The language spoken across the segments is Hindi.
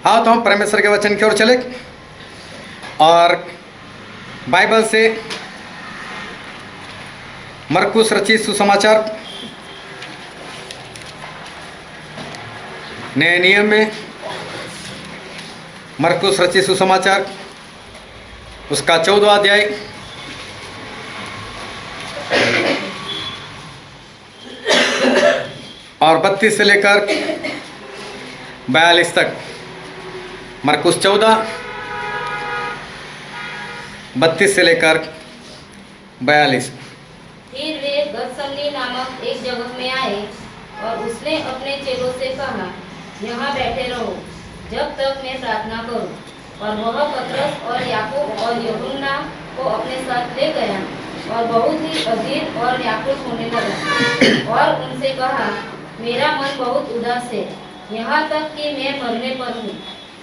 आओ तो हम परमेश्वर के वचन की ओर चले और बाइबल से मरकुस रचित सुसमाचार नए नियम में मरकुस रचित सुसमाचार उसका 14वां अध्याय और 32 से लेकर 42 तक। मरकुस 14 32 से लेकर 42। फिर वे गतसमनी नामक एक जगह में आए और उसने अपने चेलों से कहा, यहाँ बैठे रहो जब तक मैं प्रार्थना करूं। और वह पतरस और याकूब और यूहन्ना को अपने साथ ले गया और बहुत ही अधीर और व्याकुल होने लगा और उनसे कहा, मेरा मन बहुत उदास है, यहाँ तक कि मैं मरने पर हूँ।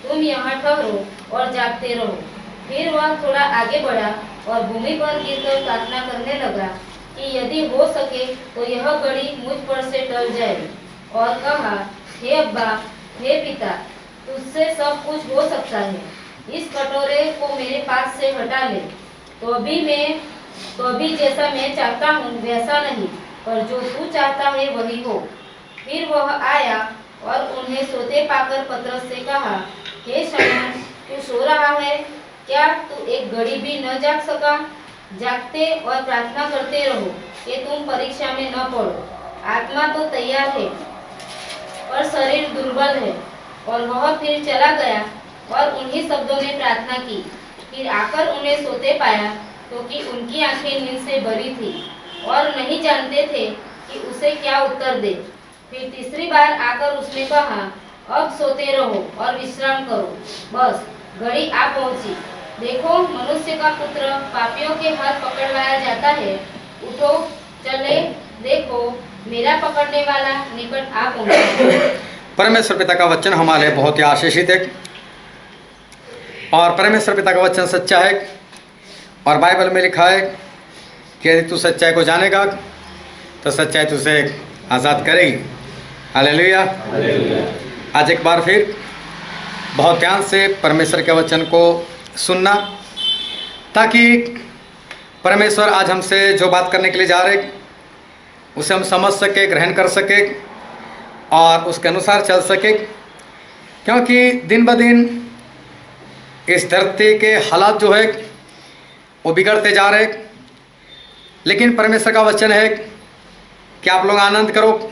तुम यहाँ ठहरो और जागते रहो। फिर वह थोड़ा आगे बढ़ा और भूमि पर गिरकर प्रार्थना करने लगा कि यदि हो सके तो यह घड़ी मुझ पर से टल जाए। और कहा, हे अब्बा, हे पिता, तुझसे सब कुछ हो सकता है। इस कटोरे को मेरे पास से हटा ले। तो अभी जैसा मैं चाहता हूँ वैसा नहीं, पर जो तू चाहता है वही हो। फिर वह आया और उन्हें सोते पाकर पतरस से कहा, हे शमौन, तू सो रहा है क्या? तू एक घड़ी भी न जाग सका? जागते और प्रार्थना करते रहो कि तुम परीक्षा में न पड़ो। आत्मा तो तैयार है पर शरीर दुर्बल है। और वह फिर चला गया और उन्हीं शब्दों में प्रार्थना की। फिर आकर उन्हें सोते पाया क्योंकि उनकी आंखें नींद से भरी थी और नहीं जानते थे कि उसे क्या उत्तर दे। फिर तीसरी बार आकर उसने कहा, अब सोते रहो और विश्राम करो, बस घड़ी आ पहुंची। देखो, मनुष्य का पुत्र पापियों के हाथ पकड़वाया जाता है। उठो, चले, देखो, मेरा पकड़ने वाला निकट आ पहुंचा। परमेश्वर पिता का वचन हमारे लिए बहुत ही आशीषित है और परमेश्वर पिता का वचन सच्चा है। और बाइबल में लिखा है कि यदि तू सच्चाई को जानेगा तो सच्चाई तुझे आज़ाद करेगी। हालेलुया। आज एक बार फिर बहुत ध्यान से परमेश्वर के वचन को सुनना, ताकि परमेश्वर आज हमसे जो बात करने के लिए जा रहे उसे हम समझ सके, ग्रहण कर सके और उसके अनुसार चल सके। क्योंकि दिन ब दिन इस धरती के हालात जो है वो बिगड़ते जा रहे, लेकिन परमेश्वर का वचन है कि आप लोग आनंद करो,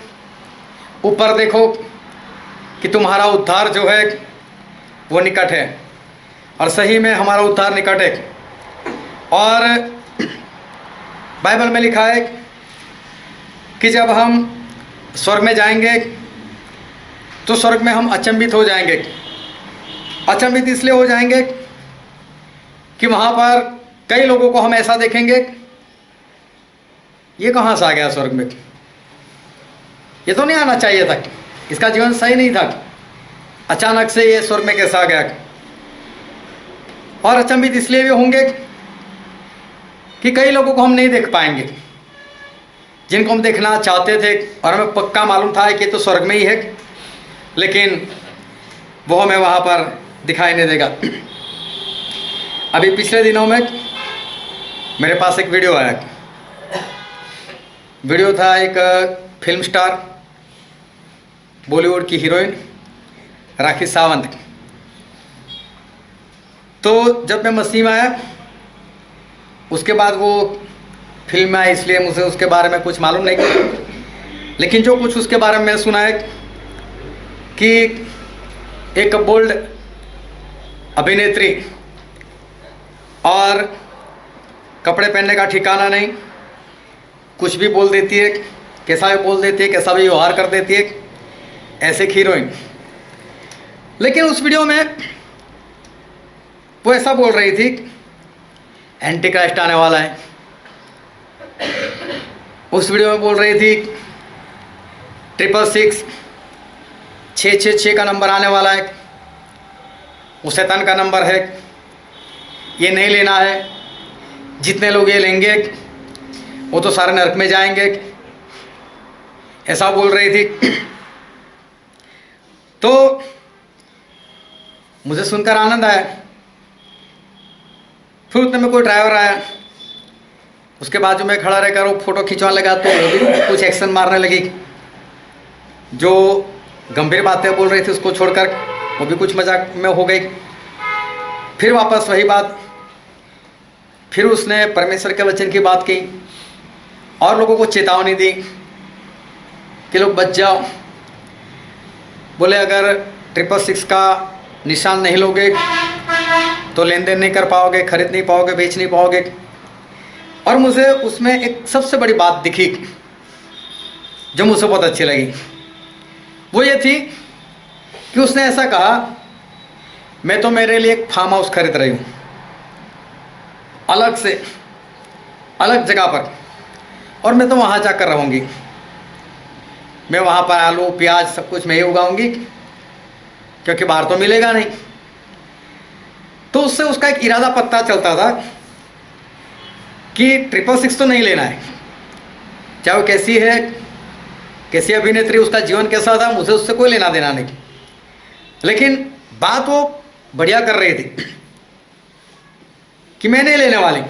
ऊपर देखो कि तुम्हारा उद्धार जो है वो निकट है। और सही में हमारा उद्धार निकट है। और बाइबल में लिखा है कि जब हम स्वर्ग में जाएंगे तो स्वर्ग में हम अचंभित हो जाएंगे। अचंभित इसलिए हो जाएंगे कि वहाँ पर कई लोगों को हम ऐसा देखेंगे, ये कहाँ से आ गया स्वर्ग में, ये तो नहीं आना चाहिए था, इसका जीवन सही नहीं था, अचानक से ये स्वर्ग में कैसा आ गया। और अचंभित इसलिए भी होंगे कि कई लोगों को हम नहीं देख पाएंगे जिनको हम देखना चाहते थे और हमें पक्का मालूम था कि तो स्वर्ग में ही है, लेकिन वो हमें वहाँ पर दिखाई नहीं देगा। अभी पिछले दिनों में मेरे पास एक वीडियो आया। वीडियो था एक फिल्म स्टार, बॉलीवुड की हीरोइन राखी सावंत। तो जब मैं मसीह में आया उसके बाद वो फिल्म में आई, इसलिए मुझे उसके बारे में कुछ मालूम नहीं, लेकिन जो कुछ उसके बारे में मैंने सुना है कि एक बोल्ड अभिनेत्री और कपड़े पहनने का ठिकाना नहीं, कुछ भी बोल देती है, कैसा भी बोल देती है, कैसा भी व्यवहार कर देती है, ऐसे हीरोइन। लेकिन उस वीडियो में वो ऐसा बोल रही थी, एंटी क्राइस्ट आने वाला है। उस वीडियो में बोल रही थी 666 666 का नंबर आने वाला है, वो शैतान का नंबर है, ये नहीं लेना है, जितने लोग ये लेंगे वो तो सारे नरक में जाएंगे, ऐसा बोल रही थी। तो मुझे सुनकर आनंद आया। फिर उतने में कोई ड्राइवर आया, उसके बाजू में खड़ा रहकर वो फोटो खिंचवाने लगा, तो वो भी कुछ एक्शन मारने लगी। जो गंभीर बातें बोल रही थी उसको छोड़कर वो भी कुछ मजाक में हो गई। फिर वापस वही बात, फिर उसने परमेश्वर के वचन की बात की और लोगों को चेतावनी दी कि लोग बच जाओ। बोले अगर 666 का निशान नहीं लोगे तो लेन देन नहीं कर पाओगे, खरीद नहीं पाओगे, बेच नहीं पाओगे। और मुझे उसमें एक सबसे बड़ी बात दिखी जो मुझे बहुत अच्छी लगी। वो ये थी कि उसने ऐसा कहा, मैं तो मेरे लिए एक फार्म हाउस खरीद रही हूँ, अलग से, अलग जगह पर, और मैं तो वहाँ जाकर रहूँगी। मैं वहाँ पर आलू प्याज सब कुछ मैं ही उगाऊंगी, क्योंकि बाहर तो मिलेगा नहीं। तो उससे उसका एक इरादा पता चलता था कि 666 तो नहीं लेना है, चाहे वो कैसी है, कैसी अभिनेत्री, उसका जीवन कैसा था, मुझे उससे कोई लेना देना नहीं। लेकिन बात वो बढ़िया कर रही थी कि मैं नहीं लेने वाली,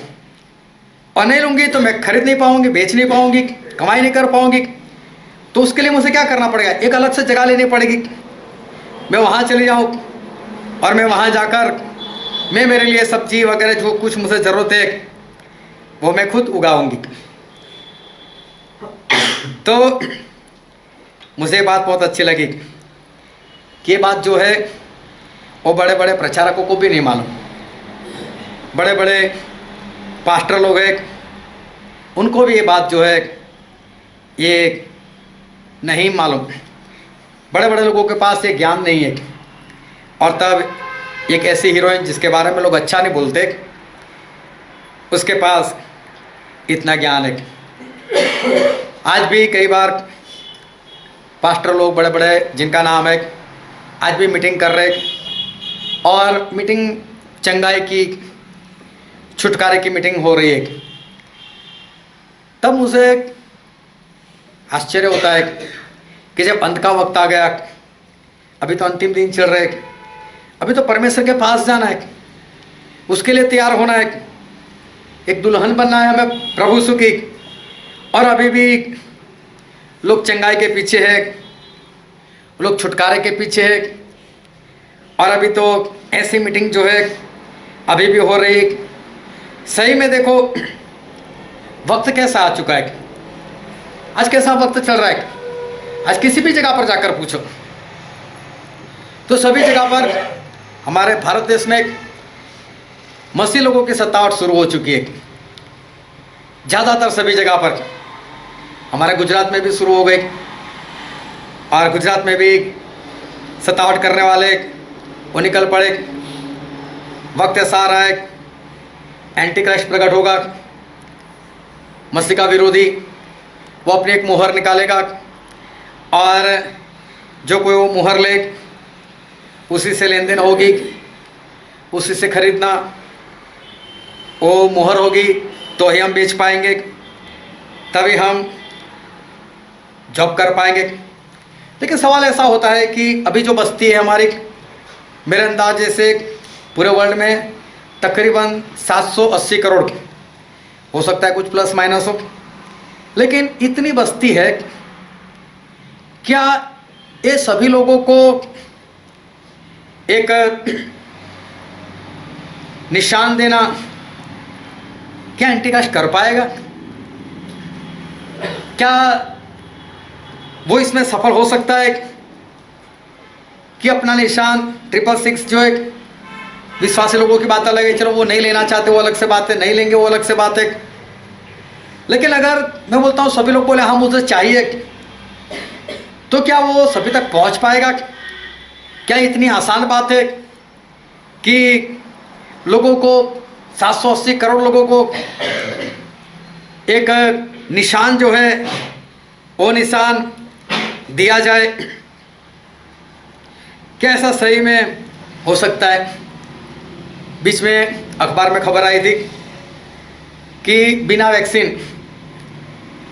और नहीं लूँगी तो मैं खरीद नहीं पाऊँगी, बेच नहीं पाऊँगी, कमाई नहीं कर पाऊँगी। तो उसके लिए मुझे क्या करना पड़ेगा, एक अलग से जगह लेनी पड़ेगी। मैं वहाँ चली जाऊँ और मैं वहाँ जाकर मैं मेरे लिए सब्जी वगैरह जो कुछ मुझे ज़रूरत है वो मैं खुद उगाऊंगी। तो मुझे बात बहुत अच्छी लगी कि ये बात जो है वो बड़े बड़े प्रचारकों को भी नहीं मालूम, बड़े बड़े पास्टर लोग हैं उनको भी ये बात जो है ये नहीं मालूम, बड़े बड़े लोगों के पास ये ज्ञान नहीं है। और तब एक ऐसी हीरोइन जिसके बारे में लोग अच्छा नहीं बोलते, उसके पास इतना ज्ञान है। आज भी कई बार पास्टर लोग बड़े बड़े जिनका नाम है आज भी मीटिंग कर रहे, और मीटिंग चंगाई की, छुटकारे की मीटिंग हो रही है। तब मुझे आश्चर्य होता है कि जब अंत का वक्त आ गया, अभी तो अंतिम दिन चल रहे, अभी तो परमेश्वर के पास जाना है, उसके लिए तैयार होना है, एक दुल्हन बनना है हमें प्रभु यीशु की। और अभी भी लोग चंगाई के पीछे है, लोग छुटकारे के पीछे है, और अभी तो ऐसी मीटिंग जो है अभी भी हो रही। सही में देखो वक्त कैसा आ चुका है, आज कैसा वक्त चल रहा है। आज किसी भी जगह पर जाकर पूछो तो सभी जगह पर हमारे भारत देश में मसीह लोगों की सतावट शुरू हो चुकी है। ज़्यादातर सभी जगह पर, हमारे गुजरात में भी शुरू हो गई, और गुजरात में भी सतावट करने वाले वो निकल पड़े। वक्त ऐसा आ रहा है, एंटी क्राइस्ट प्रकट होगा, मसीह का विरोधी वो अपनी एक मुहर निकालेगा, और जो कोई वो मुहर ले उसी से लेन देन होगी, उसी से खरीदना, वो मुहर होगी तो ही हम बेच पाएंगे, तभी हम जॉब कर पाएंगे। लेकिन सवाल ऐसा होता है कि अभी जो बस्ती है हमारी, मेरे अंदाजे से पूरे वर्ल्ड में तकरीबन 780 करोड़ की, हो सकता है कुछ प्लस माइनस हो, लेकिन इतनी बस्ती है, क्या ये सभी लोगों को एक निशान देना क्या एंटीकास्ट कर पाएगा? क्या वो इसमें सफल हो सकता है कि अपना निशान 666 जो एक विश्वासी लोगों की बात अलग है, चलो वो नहीं लेना चाहते वो अलग से बात है, नहीं लेंगे वो अलग से बात है। लेकिन अगर मैं बोलता हूँ सभी लोग बोले हाँ मुझे चाहिए, तो क्या वो सभी तक पहुँच पाएगा? क्या इतनी आसान बात है कि लोगों को 780 करोड़ लोगों को एक निशान जो है वो निशान दिया जाए? क्या ऐसा सही में हो सकता है? बीच में अखबार में खबर आई थी कि बिना वैक्सीन,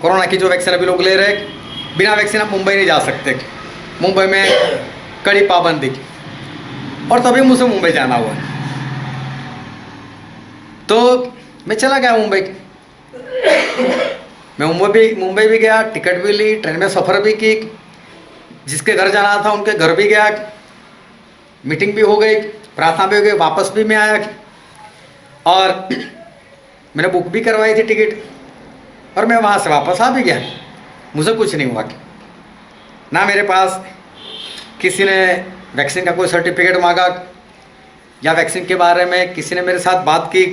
कोरोना की जो वैक्सीन अभी लोग ले रहे, बिना वैक्सीन आप मुंबई नहीं जा सकते, मुंबई में कड़ी पाबंदी। और तभी मुझे मुंबई जाना हुआ। तो मैं चला गया मुंबई। मैं मुंबई भी गया, टिकट भी ली, ट्रेन में सफ़र भी की, जिसके घर जाना था उनके घर भी गया, मीटिंग भी हो गई, प्रार्थना भी हो गई, वापस भी मैं आया और मैंने बुक भी करवाई थी टिकट, और मैं वहाँ से वापस आ भी गया। मुझे कुछ नहीं हुआ, ना मेरे पास किसी ने वैक्सीन का कोई सर्टिफिकेट मांगा या वैक्सीन के बारे में किसी ने मेरे साथ बात की।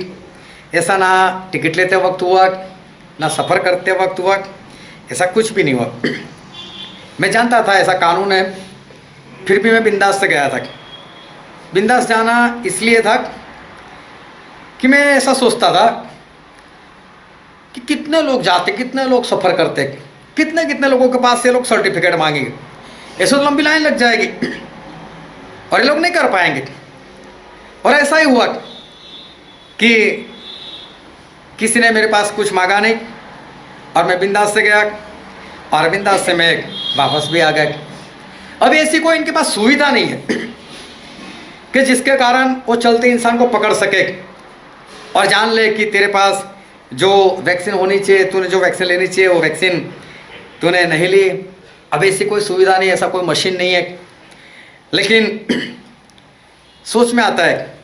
ऐसा ना टिकट लेते वक्त हुआ, ना सफ़र करते वक्त हुआ, ऐसा कुछ भी नहीं हुआ। मैं जानता था ऐसा कानून है, फिर भी मैं बिंदास से गया था। बिंदास जाना इसलिए था कि मैं ऐसा सोचता था कि कितने लोग जाते, कितने लोग सफ़र करते, कितने कितने लोगों के पास से लोग सर्टिफिकेट मांगेंगे, ऐसे तो लंबी लाइन लग जाएगी और ये लोग नहीं कर पाएंगे। और ऐसा ही हुआ कि किसी ने मेरे पास कुछ मांगा नहीं और मैं बिंदास से गया और बिंदास से मैं वापस भी आ गया। अभी ऐसी कोई इनके पास सुविधा नहीं है कि जिसके कारण वो चलते इंसान को पकड़ सके और जान ले कि तेरे पास जो वैक्सीन होनी चाहिए, तूने जो वैक्सीन लेनी चाहिए वो वैक्सीन तूने नहीं ली। अब ऐसी कोई सुविधा नहीं है, ऐसा कोई मशीन नहीं है। लेकिन सोच में आता है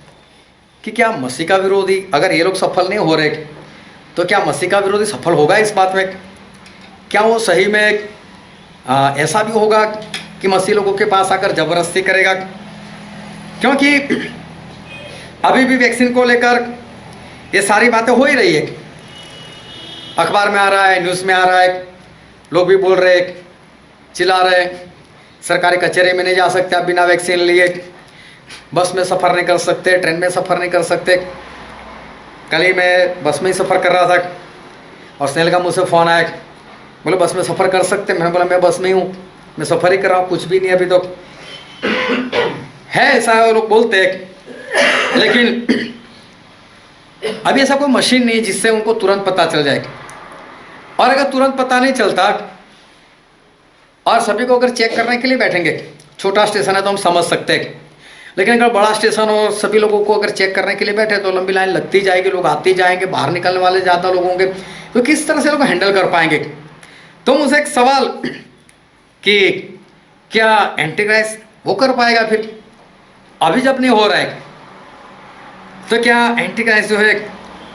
कि क्या मसीह का विरोधी, अगर ये लोग सफल नहीं हो रहे तो क्या मसीह का विरोधी सफल होगा इस बात में? क्या वो सही में ऐसा भी होगा कि मसीह लोगों के पास आकर ज़बरदस्ती करेगा? क्योंकि अभी भी वैक्सीन को लेकर ये सारी बातें हो ही रही है, अखबार में आ रहा है, न्यूज़ में आ रहा है, लोग भी बोल रहे, चिल्ला रहे, सरकारी कचहरी में नहीं जा सकते आप बिना वैक्सीन लिए, बस में सफ़र नहीं कर सकते, ट्रेन में सफ़र नहीं कर सकते। कल ही मैं बस में ही सफ़र कर रहा था और स्नेहल का मुझसे फ़ोन आया, बोले बस में सफ़र कर सकते? मैंने बोला मैं बस में ही हूँ, मैं सफ़र ही कर रहा हूँ, कुछ भी नहीं अभी तो है, ऐसा लोग बोलते हैं। लेकिन अभी ऐसा कोई मशीन नहीं है जिससे उनको तुरंत पता चल जाए। और अगर तुरंत पता नहीं चलता और सभी को अगर चेक करने के लिए बैठेंगे, छोटा स्टेशन है तो हम समझ सकते हैं, लेकिन अगर बड़ा स्टेशन और सभी लोगों को अगर चेक करने के लिए बैठे तो लंबी लाइन लगती जाएगी, लोग आते जाएंगे, बाहर निकलने वाले ज़्यादा लोग होंगे, तो किस तरह से लोग हैंडल कर पाएंगे? तो मुझे एक सवाल कि क्या एंटीक्राइस्ट वो कर पाएगा? फिर अभी जब नहीं हो रहा है तो क्या एंटीक्राइस्ट जो है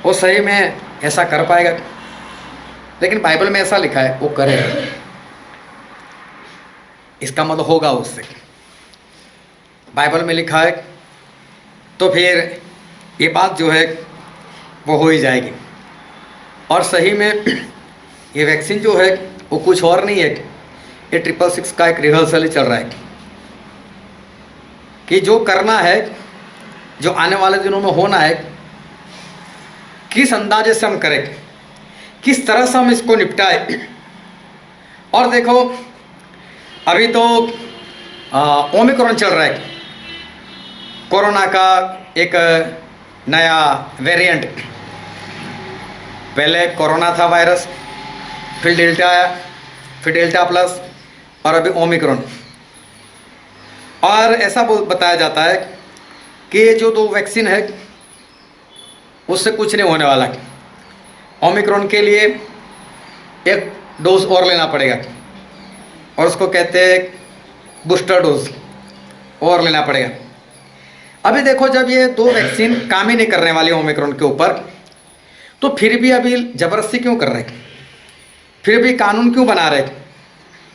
वो सही में ऐसा कर पाएगा? लेकिन बाइबल में ऐसा लिखा है वो करेगा, इसका मतलब होगा उससे, बाइबल में लिखा है, तो फिर ये बात जो है वो हो ही जाएगी। और सही में ये वैक्सीन जो है वो कुछ और नहीं है, ये 666 का एक रिहर्सल ही चल रहा है कि जो करना है, जो आने वाले दिनों में होना है, किस अंदाजे से हम करें, किस तरह से हम इसको निपटाएं। और देखो अभी तो ओमिक्रॉन चल रहा है, कोरोना का एक नया वेरिएंट। पहले कोरोना था वायरस, फिर डेल्टा आया, फिर डेल्टा प्लस और अभी ओमिक्रॉन। और ऐसा बताया जाता है कि ये जो 2 वैक्सीन है उससे कुछ नहीं होने वाला। ओमिक्रॉन के लिए एक डोज और लेना पड़ेगा और उसको कहते हैं बूस्टर डोज और लेना पड़ेगा। अभी देखो जब ये 2 वैक्सीन काम ही नहीं करने वाली ओमिक्रॉन के ऊपर, तो फिर भी अभी ज़बरदस्ती क्यों कर रहे हैं? फिर भी कानून क्यों बना रहे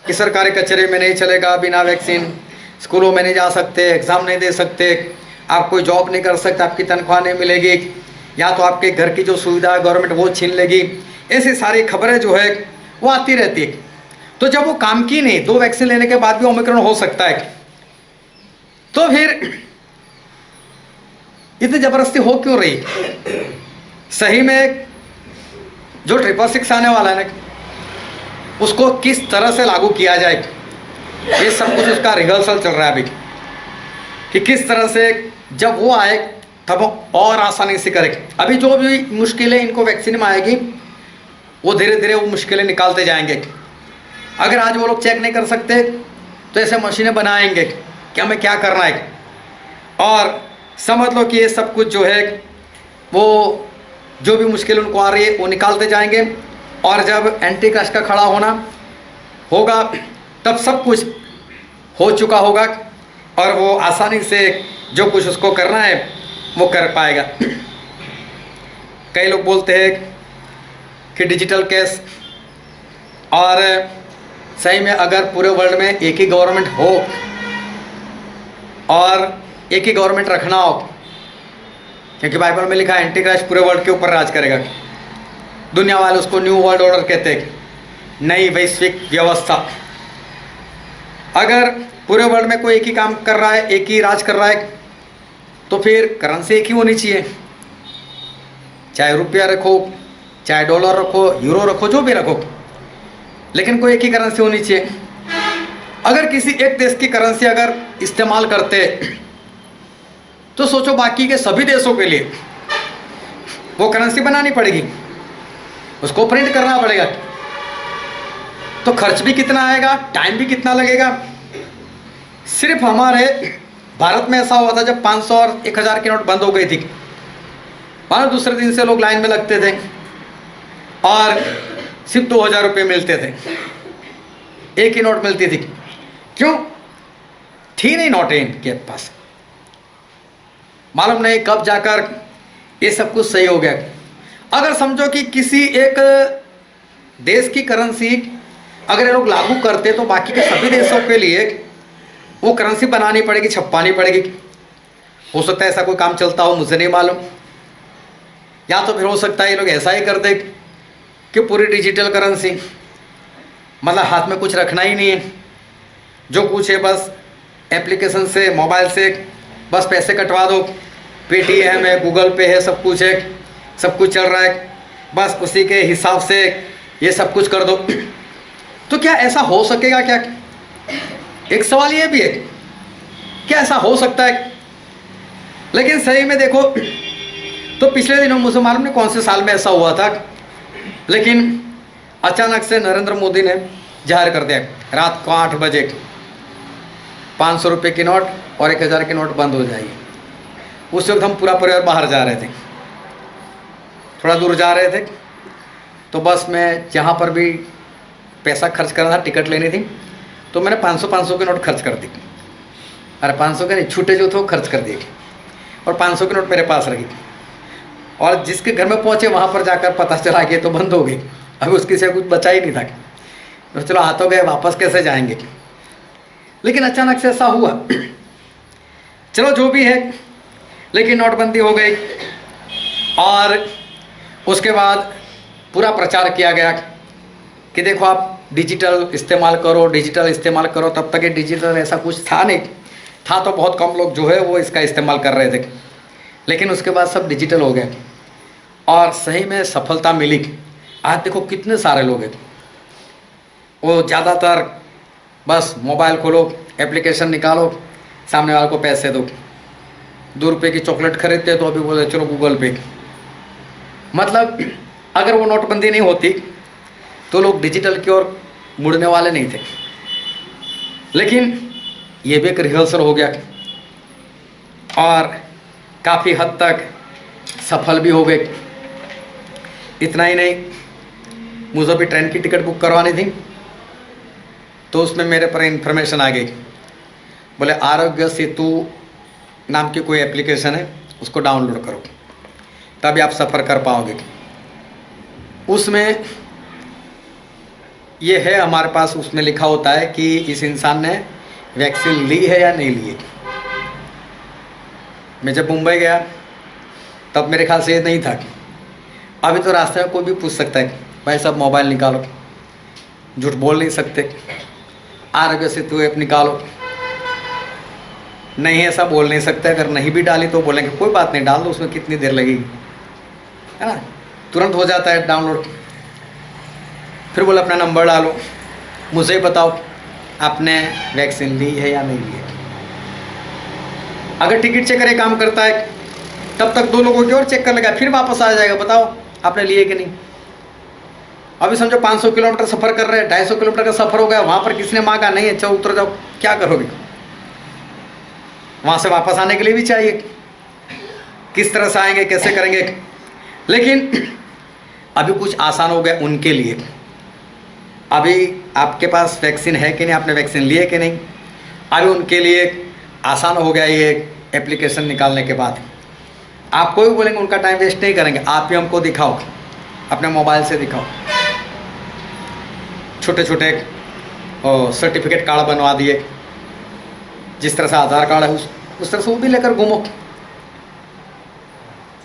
कि सरकारी कचहरी में नहीं चलेगा बिना वैक्सीन, स्कूलों में नहीं जा सकते, एग्ज़ाम नहीं दे सकते, आप कोई जॉब नहीं कर सकते, आपकी तनख्वाह नहीं मिलेगी, या तो आपके घर की जो सुविधा है गवर्नमेंट वो छीन लेगी। ऐसी सारी खबरें जो है वो आती रहती है। तो जब वो काम की नहीं, 2 वैक्सीन लेने के बाद भी ओमिक्रॉन हो सकता है, तो फिर इतनी ज़बरदस्ती हो क्यों रही? सही में जो 666 आने वाला है ना, उसको किस तरह से लागू किया जाए, ये सब कुछ उसका रिहर्सल चल रहा है अभी, कि किस तरह से जब वो आए तब और आसानी से करें। अभी जो भी मुश्किलें इनको वैक्सीन में आएगी वो धीरे धीरे वो मुश्किलें निकालते जाएंगे। अगर आज वो लोग चेक नहीं कर सकते तो ऐसे मशीनें बनाएंगे कि हमें क्या करना है, और समझ लो कि ये सब कुछ जो है वो जो भी मुश्किल उनको आ रही है वो निकालते जाएंगे। और जब एंटी क्राइस्ट का खड़ा होना होगा तब सब कुछ हो चुका होगा और वो आसानी से जो कुछ उसको करना है वो कर पाएगा। कई लोग बोलते हैं कि डिजिटल कैश, और सही में अगर पूरे वर्ल्ड में एक ही गवर्नमेंट हो और एक ही गवर्नमेंट रखना हो, क्योंकि बाइबल में लिखा है एंटी क्राइस्ट पूरे वर्ल्ड के ऊपर राज करेगा। दुनिया वाले उसको न्यू वर्ल्ड ऑर्डर कहते हैं, नई वैश्विक व्यवस्था। अगर पूरे वर्ल्ड में कोई एक ही काम कर रहा है, एक ही राज कर रहा है, तो फिर करेंसी एक ही होनी चाहिए। चाहे रुपया रखो, चाहे डॉलर रखो, यूरो रखो, जो भी रखो, लेकिन कोई एक ही करेंसी होनी चाहिए। अगर किसी एक देश की करेंसी अगर इस्तेमाल करते तो सोचो बाकी के सभी देशों के लिए वो करेंसी बनानी पड़ेगी, उसको प्रिंट करना पड़ेगा, तो खर्च भी कितना आएगा, टाइम भी कितना लगेगा। सिर्फ हमारे भारत में ऐसा हुआ था जब 500 और 1000 की नोट बंद हो गई थी, वहाँ दूसरे दिन से लोग लाइन में लगते थे और सिर्फ 2000 रुपये मिलते थे, एक ही नोट मिलती थी। क्यों? थी नहीं नोट इनके पास। मालूम नहीं कब जाकर ये सब कुछ सही हो गया। अगर समझो कि किसी एक देश की करेंसी अगर ये लोग लागू करते तो बाकी के सभी देशों के लिए वो करेंसी बनानी पड़ेगी, छपवानी पड़ेगी। हो सकता है ऐसा कोई काम चलता हो, मुझे नहीं मालूम। या तो फिर हो सकता है ये लोग ऐसा ही कर दे कि पूरी डिजिटल करेंसी, मतलब हाथ में कुछ रखना ही नहीं है, जो कुछ है बस एप्लीकेशन से, मोबाइल से बस पैसे कटवा दो। पेटीएम है, गूगल पे है, सब कुछ है, सब कुछ चल रहा है, बस उसी के हिसाब से ये सब कुछ कर दो। तो क्या ऐसा हो सकेगा क्या? एक सवाल ये भी है, क्या ऐसा हो सकता है? लेकिन सही में देखो तो पिछले दिनों, मुझे मालूम नहीं कौन से साल में ऐसा हुआ था, लेकिन अचानक से नरेंद्र मोदी ने जाहिर कर दिया रात को 8 बजे 500 रुपये की नोट और 1000 की नोट बंद हो जाएगी। उस वक्त हम पूरा परिवार बाहर जा रहे थे, थोड़ा दूर जा रहे थे, तो बस में जहाँ पर भी पैसा खर्च करना था, टिकट लेनी थी, तो मैंने 500 की नोट खर्च कर दी। अरे 500 के नहीं, छूटे जो थे वो खर्च कर दिए और 500 की नोट मेरे पास रही। और जिसके घर में पहुँचे वहाँ पर जाकर पता चला कि तो बंद हो गई। अभी उसकी से कुछ बचा ही नहीं था, तो चलो हाथों गए, वापस कैसे जाएंगे। लेकिन अचानक से ऐसा हुआ। चलो जो भी है, लेकिन नोटबंदी हो गई और उसके बाद पूरा प्रचार किया गया कि देखो आप डिजिटल इस्तेमाल करो, डिजिटल इस्तेमाल करो। तब तक ये डिजिटल ऐसा कुछ था नहीं, था तो बहुत कम लोग जो है वो इसका इस्तेमाल कर रहे थे, लेकिन उसके बाद सब डिजिटल हो गया और सही में सफलता मिली। आज देखो कितने सारे लोग हैं, वो ज़्यादातर बस मोबाइल खोलो, एप्लीकेशन निकालो, सामने वाले को पैसे दो। 2 रुपये की चॉकलेट खरीदते तो अभी बोले चलो गूगल पे। मतलब अगर वो नोटबंदी नहीं होती तो लोग डिजिटल की ओर मुड़ने वाले नहीं थे। लेकिन ये भी एक रिहर्सल हो गया और काफ़ी हद तक सफल भी हो गए। इतना ही नहीं, मुझे भी ट्रेन की टिकट बुक करवानी थी, तो उसमें मेरे पर इंफॉर्मेशन आ गई, बोले आरोग्य सेतु नाम की कोई एप्लीकेशन है, उसको डाउनलोड करो तभी आप सफ़र कर पाओगे। उसमें ये है हमारे पास, उसमें लिखा होता है कि इस इंसान ने वैक्सीन ली है या नहीं ली है। मैं जब मुंबई गया तब मेरे ख्याल से ये नहीं था। अभी तो रास्ते में कोई भी पूछ सकता है, भाई साहब मोबाइल निकालो, झूठ बोल नहीं सकते, आरोग्य सेतु ऐप निकालो, नहीं ऐसा बोल नहीं सकते। अगर नहीं भी डाली तो बोलेंगे कोई बात नहीं, डाल दो, उसमें कितनी देर लगेगी, है ना, तुरंत हो जाता है डाउनलोड। फिर बोले अपना नंबर डालो, मुझे बताओ आपने वैक्सीन ली है या नहीं ली है। अगर टिकट चेकर ये काम करता है तब तक 2 लोगों की और चेक कर लेगा, फिर वापस आ जाएगा, बताओ आपने लिए कि नहीं। अभी समझो 500 किलोमीटर सफ़र कर रहे हैं, 250 किलोमीटर का सफ़र हो गया, वहाँ पर किसने मांगा नहीं है, चलो उतर जाओ, क्या करोगे। वहाँ से वापस आने के लिए भी चाहिए, किस तरह से आएंगे, कैसे करेंगे। लेकिन अभी कुछ आसान हो गया उनके लिए। अभी आपके पास वैक्सीन है कि नहीं, आपने वैक्सीन लिए कि नहीं, अभी उनके लिए आसान हो गया ये एप्लीकेशन निकालने के बाद। आपको भी बोलेंगे, उनका टाइम वेस्ट नहीं करेंगे, आप ही हमको दिखाओ, अपने मोबाइल से दिखाओ। छोटे छोटे सर्टिफिकेट कार्ड बनवा दिए, जिस तरह से आधार कार्ड है उस तरह से वो भी लेकर घूमो।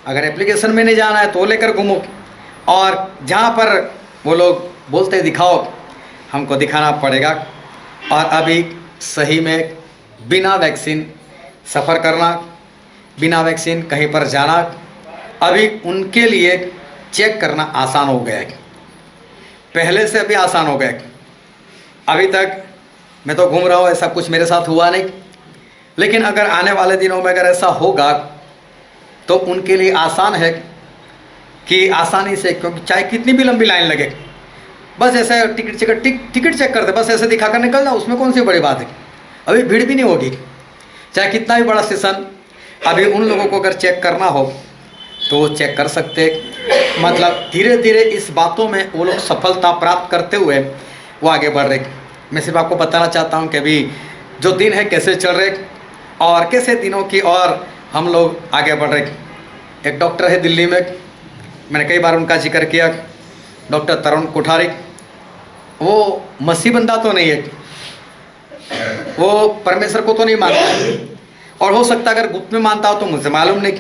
अगर एप्लीकेशन में नहीं जाना है तो लेकर घूमो, और जहाँ पर वो लोग बोलते दिखाओ, हमको दिखाना पड़ेगा। और अभी सही में बिना वैक्सीन सफ़र करना, बिना वैक्सीन कहीं पर जाना, अभी उनके लिए चेक करना आसान हो गया है, पहले से अभी आसान हो गया है। अभी तक मैं तो घूम रहा हूँ, ऐसा कुछ मेरे साथ हुआ नहीं, लेकिन अगर आने वाले दिनों में अगर ऐसा होगा तो उनके लिए आसान है कि आसानी से, क्योंकि चाहे कितनी भी लंबी लाइन लगे, बस ऐसे टिकट चेक कर दे, बस ऐसे दिखा कर निकलना, उसमें कौन सी बड़ी बात है। अभी भीड़ भी नहीं होगी, चाहे कितना भी बड़ा स्टेशन। अभी उन लोगों को अगर चेक करना हो तो वो चेक कर सकते। मतलब धीरे धीरे इस बातों में वो लोग सफलता प्राप्त करते हुए वो आगे बढ़ रहे। मैं सिर्फ आपको बताना चाहता हूँ कि अभी जो दिन है कैसे चल रहे और कैसे दिनों की और हम लोग आगे बढ़ रहे। एक डॉक्टर है दिल्ली में, मैंने कई बार उनका जिक्र किया, डॉक्टर तरुण कोठारी। वो मसीह बंदा तो नहीं है, वो परमेश्वर को तो नहीं मानता, और हो सकता अगर गुप्त में मानता हो तो मुझे मालूम नहीं,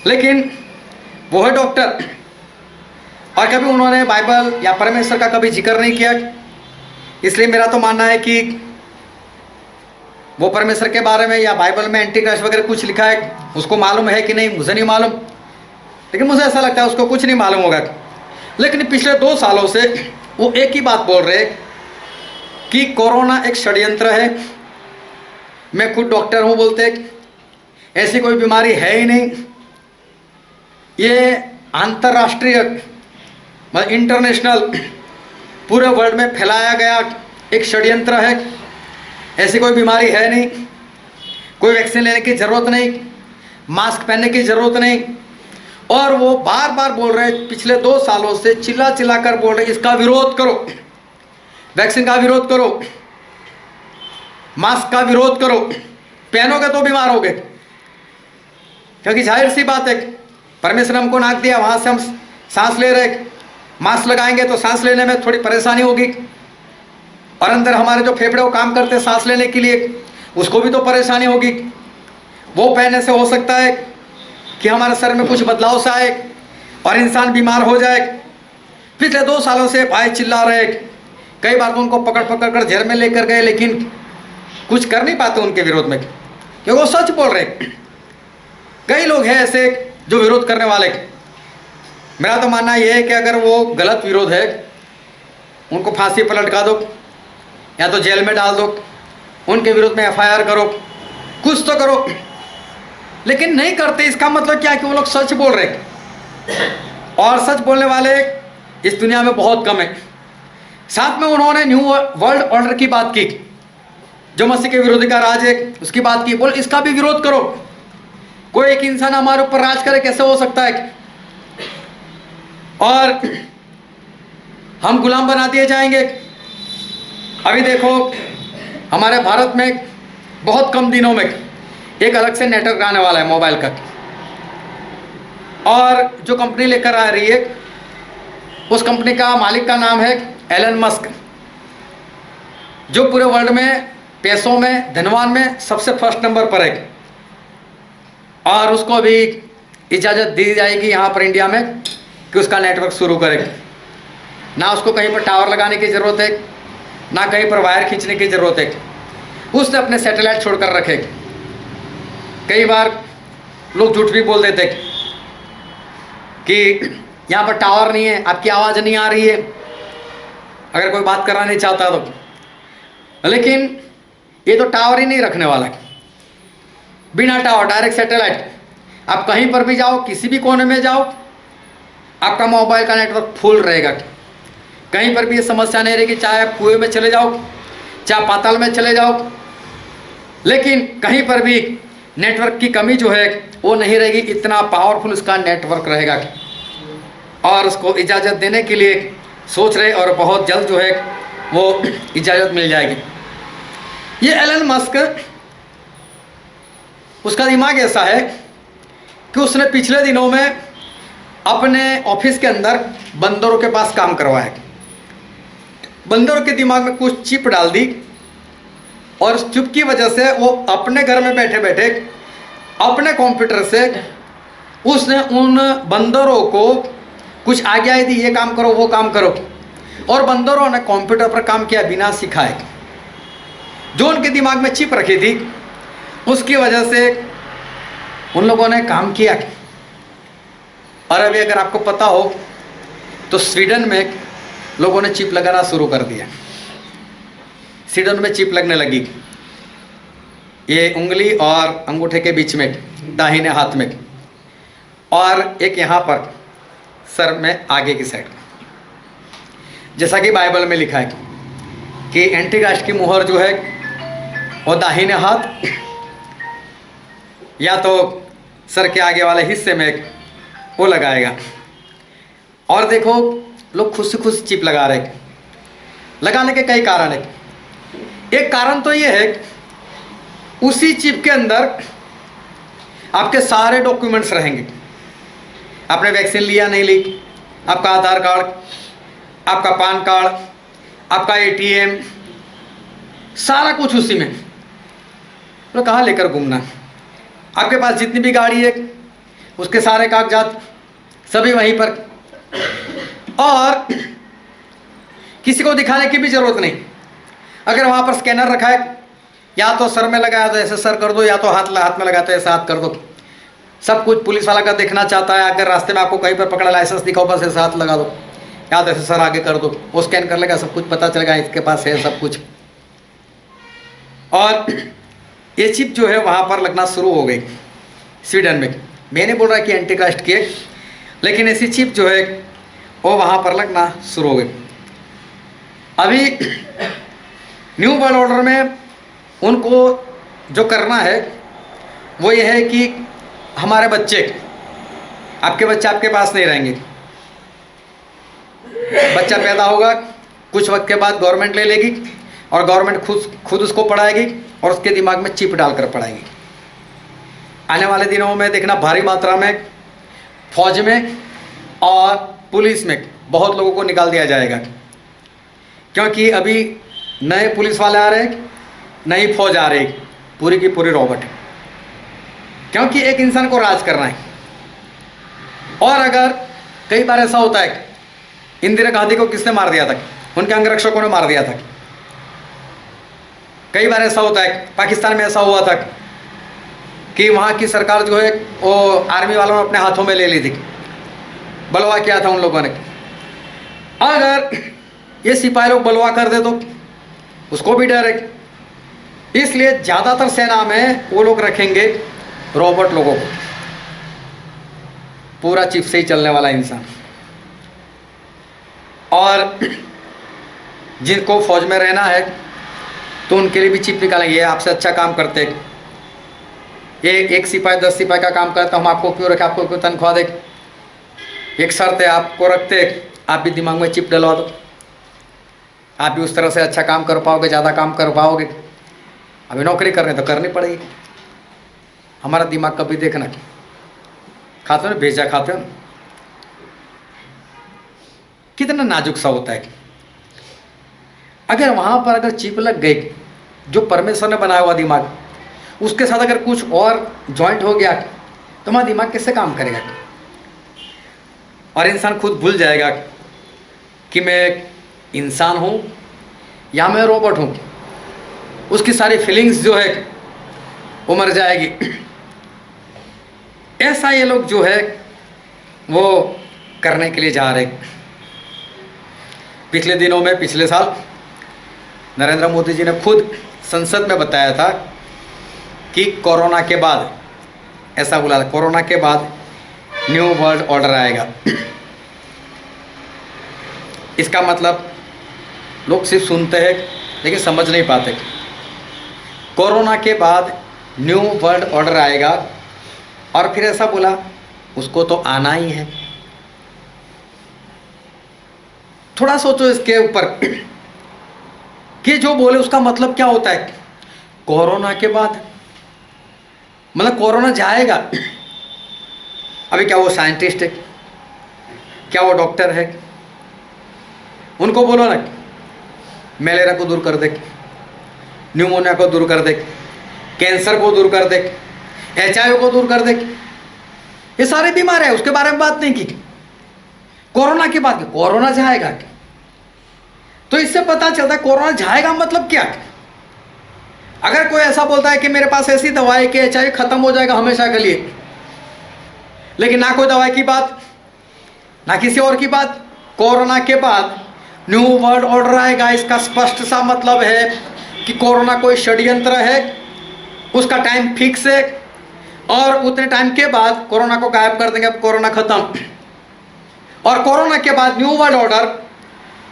लेकिन वो है डॉक्टर। और कभी उन्होंने बाइबल या परमेश्वर का कभी जिक्र नहीं किया। इसलिए मेरा तो मानना है कि वो परमेश्वर के बारे में या बाइबल में एंटी क्राइस्ट वगैरह कुछ लिखा है, उसको मालूम है कि नहीं मुझे नहीं मालूम, लेकिन मुझे ऐसा लगता है उसको कुछ नहीं मालूम होगा। लेकिन पिछले 2 सालों से वो एक ही बात बोल रहे कि कोरोना एक षड्यंत्र है। मैं खुद डॉक्टर हूँ, बोलते ऐसी कोई बीमारी है ही नहीं, ये अंतर्राष्ट्रीय मतलब इंटरनेशनल पूरे वर्ल्ड में फैलाया गया एक षड्यंत्र है, ऐसी कोई बीमारी है नहीं, कोई वैक्सीन लेने की ज़रूरत नहीं, मास्क पहनने की ज़रूरत नहीं। और वो बार बार बोल रहे हैं, पिछले 2 सालों से चिल्ला चिल्ला कर बोल रहे इसका विरोध करो, वैक्सीन का विरोध करो, मास्क का विरोध करो, पहनोगे तो बीमार होगे। क्योंकि जाहिर सी बात है, परमेश्वर ने हमको नाक दिया, वहाँ से हम सांस ले रहे, मास्क लगाएंगे तो सांस लेने में थोड़ी परेशानी होगी, और अंदर हमारे जो फेफड़े वो काम करते हैं सांस लेने के लिए, उसको भी तो परेशानी होगी। वो पहनने से हो सकता है कि हमारे शरीर में कुछ बदलाव सा आए और इंसान बीमार हो जाए। पिछले 2 सालों से भाई चिल्ला रहे, कई बार तो उनको पकड़ पकड़ कर जेल में लेकर गए, लेकिन कुछ कर नहीं पाते उनके विरोध में, क्योंकि वो सच बोल रहे। कई लोग हैं ऐसे जो विरोध करने वाले। मेरा तो मानना यह है कि अगर वो गलत विरोध है, उनको फांसी पर लटका दो या तो जेल में डाल दो, उनके विरोध में FIR करो, कुछ तो करो। लेकिन नहीं करते, इसका मतलब क्या कि वो लोग सच बोल रहे, और सच बोलने वाले इस दुनिया में बहुत कम है। साथ में उन्होंने न्यू वर्ल्ड ऑर्डर की बात की, जो मसीह के विरोधी का राज है, उसकी बात की। बोल इसका भी विरोध करो, कोई एक इंसान हमारे ऊपर राज करे, कैसे हो सकता है, और हम गुलाम बना दिए जाएंगे। अभी देखो हमारे भारत में बहुत कम दिनों में एक अलग से नेटवर्क आने वाला है मोबाइल का, और जो कंपनी लेकर आ रही है उस कंपनी का मालिक का नाम है एलन मस्क, जो पूरे वर्ल्ड में पैसों में, धनवान में सबसे फर्स्ट नंबर पर है। और उसको अभी इजाज़त दी जाएगी यहाँ पर इंडिया में कि उसका नेटवर्क शुरू करे। ना उसको कहीं पर टावर लगाने की ज़रूरत है, ना कहीं पर वायर खींचने की ज़रूरत है, उसने अपने सैटेलाइट छोड़कर रखे। कई बार लोग झूठ भी बोल देते कि यहाँ पर टावर नहीं है, आपकी आवाज़ नहीं आ रही है, अगर कोई बात करना नहीं चाहता तो। लेकिन ये तो टावर ही नहीं रखने वाला है, बिना टावर डायरेक्ट सैटेलाइट। आप कहीं पर भी जाओ, किसी भी कोने में जाओ, आपका मोबाइल का नेटवर्क फुल रहेगा। कहीं पर भी ये समस्या नहीं रहेगी, चाहे आप कुएं में चले जाओ, चाहे पाताल में चले जाओ, लेकिन कहीं पर भी नेटवर्क की कमी जो है वो नहीं रहेगी, इतना पावरफुल उसका नेटवर्क रहेगा। और उसको इजाज़त देने के लिए सोच रहे और बहुत जल्द जो है वो इजाज़त मिल जाएगी। ये एलन मस्क, उसका दिमाग ऐसा है कि उसने पिछले दिनों में अपने ऑफिस के अंदर बंदरों के पास काम करवाया। बंदरों के दिमाग में कुछ चिप डाल दी और उस चिप की वजह से वो अपने घर में बैठे बैठे अपने कंप्यूटर से उसने उन बंदरों को कुछ आज्ञाएं दी, ये काम करो वो काम करो, और बंदरों ने कंप्यूटर पर काम किया बिना सिखाए। जो उनके दिमाग में चिप रखी थी उसकी वजह से उन लोगों ने काम किया। और अभी अगर आपको पता हो तो स्वीडन में लोगों ने चिप लगाना शुरू कर दिया। स्वीडन में चिप लगने लगी, ये उंगली और अंगूठे के बीच में, दाहिने हाथ में, और एक यहाँ पर सर में आगे की साइड। जैसा कि बाइबल में लिखा है कि एंटीक्राइस्ट की मुहर जो है वो दाहिने हाथ या तो सर के आगे वाले हिस्से में वो लगाएगा। और देखो लोग खुद से खुद चिप लगा रहे। लगाने के कई कारण है। एक कारण तो ये है उसी चिप के अंदर आपके सारे डॉक्यूमेंट्स रहेंगे। आपने वैक्सीन लिया नहीं ली, आपका आधार कार्ड, आपका पान कार्ड, आपका एटीएम, सारा कुछ उसी में। तो कहाँ लेकर घूमना, आपके पास जितनी भी गाड़ी है उसके सारे कागजात सभी वहीं पर, और किसी को दिखाने की भी जरूरत नहीं। अगर वहाँ पर स्कैनर रखा है, या तो सर में लगाया तो ऐसे सर कर दो, या तो हाथ में लगाया तो ऐसा हाथ कर दो। सब कुछ पुलिस वाला का देखना चाहता है। अगर रास्ते में आपको कहीं पर पकड़ा, लाइसेंस दिखाओ, बस ऐसा हाथ लगा दो, या तो ऐसे सर आगे कर दो, वो स्कैन कर लेगा, सब कुछ पता चलेगा इसके पास है सब कुछ। और ये चिप जो है वहाँ पर लगना शुरू हो गई स्वीडन में। मैंने बोल रहा कि एंटीक्राइस्ट की, लेकिन ऐसी चिप जो है वो वहाँ पर लगना शुरू हो गई। अभी न्यू वर्ल्ड ऑर्डर में उनको जो करना है वो ये है कि हमारे बच्चे, आपके बच्चे आपके पास नहीं रहेंगे। बच्चा पैदा होगा, कुछ वक्त के बाद गवर्नमेंट ले लेगी और गवर्नमेंट खुद उसको पढ़ाएगी और उसके दिमाग में चिप डालकर पढ़ाएगी। आने वाले दिनों में देखना भारी मात्रा में फौज में और पुलिस में बहुत लोगों को निकाल दिया जाएगा, क्योंकि अभी नए पुलिस वाले आ रहे हैं, नई फौज आ रही, पूरी की पूरी रोबोट, क्योंकि एक इंसान को राज करना है। और अगर कई बार ऐसा होता है, इंदिरा गांधी को किसने मार दिया था? उनके अंगरक्षकों ने मार दिया था। कई बार ऐसा होता है, पाकिस्तान में ऐसा हुआ था कि वहाँ की सरकार जो है वो आर्मी वालों ने अपने हाथों में ले ली थी, बलवा किया था उन लोगों ने। अगर ये सिपाही लोग बलवा कर दे तो उसको भी डर है, इसलिए ज़्यादातर सेना में वो लोग रखेंगे रोबोट लोगों को, पूरा चिप से ही चलने वाला इंसान। और जिनको फौज में रहना है तो उनके लिए भी चिप निकालेंगे, ये आपसे अच्छा काम करते, ये एक सिपाही 10 सिपाही का काम करता, हम आपको क्यों रखें, आपको क्यों तनख्वाह दे? एक शर्त है, आपको रखते आप भी दिमाग में चिप डलवा दो, आप भी उस तरह से अच्छा काम कर पाओगे, ज़्यादा काम कर पाओगे। अभी नौकरी करनी तो करनी पड़ेगी। हमारा दिमाग कभी देखना, खाते हो ना भेजा, खाते हो ना, कितना नाजुक सा होता है। अगर वहाँ पर अगर चिप लग गई, जो परमेश्वर ने बनाया हुआ दिमाग, उसके साथ अगर कुछ और जॉइंट हो गया तो हमारा दिमाग कैसे काम करेगा? और इंसान खुद भूल जाएगा कि मैं इंसान हूँ या मैं रोबोट हूँ। उसकी सारी फीलिंग्स जो है वो मर जाएगी। ऐसा ये लोग जो है वो करने के लिए जा रहे। पिछले दिनों में, पिछले साल नरेंद्र मोदी जी ने खुद संसद में बताया था कि कोरोना के बाद, ऐसा बोला था, कोरोना के बाद न्यू वर्ल्ड ऑर्डर आएगा। इसका मतलब लोग सिर्फ सुनते हैं लेकिन समझ नहीं पाते। कोरोना के बाद न्यू वर्ल्ड ऑर्डर आएगा, और फिर ऐसा बोला उसको तो आना ही है। थोड़ा सोचो इसके ऊपर कि जो बोले उसका मतलब क्या होता है। कोरोना के बाद मतलब कोरोना जाएगा। अभी क्या वो साइंटिस्ट है, क्या वो डॉक्टर है, उनको बोलो ना मलेरिया को दूर कर दे, न्यूमोनिया को दूर कर दे, कैंसर को दूर कर दे, HIV को दूर कर दे, ये सारे बीमार है, उसके बारे में बात नहीं की। कोरोना की बात की, कोरोना जाएगा। तो इससे पता चलता है कोरोना जाएगा मतलब क्या। अगर कोई ऐसा बोलता है कि मेरे पास ऐसी दवाई कि HIV खत्म हो जाएगा हमेशा के लिए, लेकिन ना कोई दवाई की बात, ना किसी और की बात, कोरोना के बाद न्यू वर्ल्ड ऑर्डर आएगा, इसका स्पष्ट सा मतलब है कि कोरोना कोई षड्यंत्र है, उसका टाइम फिक्स है, और उतने टाइम के बाद कोरोना को गायब कर देंगे, अब कोरोना खत्म। और कोरोना के बाद न्यू वर्ल्ड ऑर्डर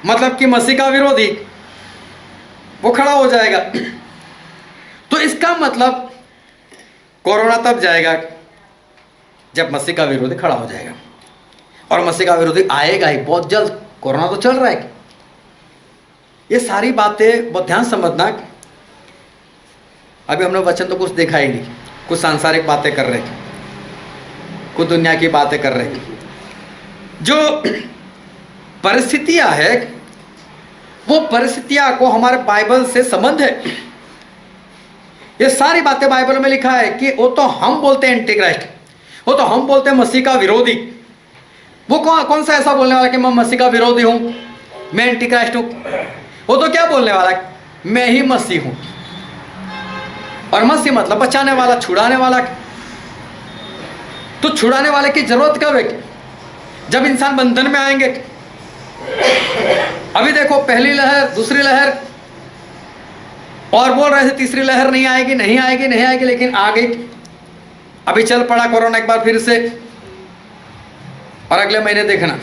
मतलब कि मसीह का विरोधी वो खड़ा हो जाएगा। तो इसका मतलब कोरोना तब जाएगा जब मसीह का विरोधी खड़ा हो जाएगा, और मसीह का विरोधी आएगा ही बहुत जल्द। कोरोना तो चल रहा है। ये सारी बातें बहुत ध्यान समझना। अभी हमने वचन तो कुछ देखा ही नहीं, कुछ सांसारिक बातें कर रहे, कुछ दुनिया की बातें कर रहे। जो परिस्थितियां है वो परिस्थितियां को हमारे बाइबल से संबंध है। ये सारी बातें बाइबल में लिखा है कि वो तो हम बोलते हैं एंटीक्राइस्ट, वो तो हम बोलते हैं मसीह का विरोधी। वो कौन सा ऐसा बोलने वाला कि मैं मसीह का विरोधी हूं, मैं एंटीक्राइस्ट हूं। वो तो क्या बोलने वाला, मैं ही मसीह हूं। और मसीह मतलब बचाने वाला, छुड़ाने वाला। तो छुड़ाने वाले की जरूरत कब है, जब इंसान बंधन में आएंगे। अभी देखो पहली लहर, दूसरी लहर, और बोल रहे थे तीसरी लहर नहीं आएगी, नहीं आएगी, नहीं आएगी, लेकिन आ गई। अभी चल पड़ा कोरोना एक बार फिर से, और अगले महीने देखना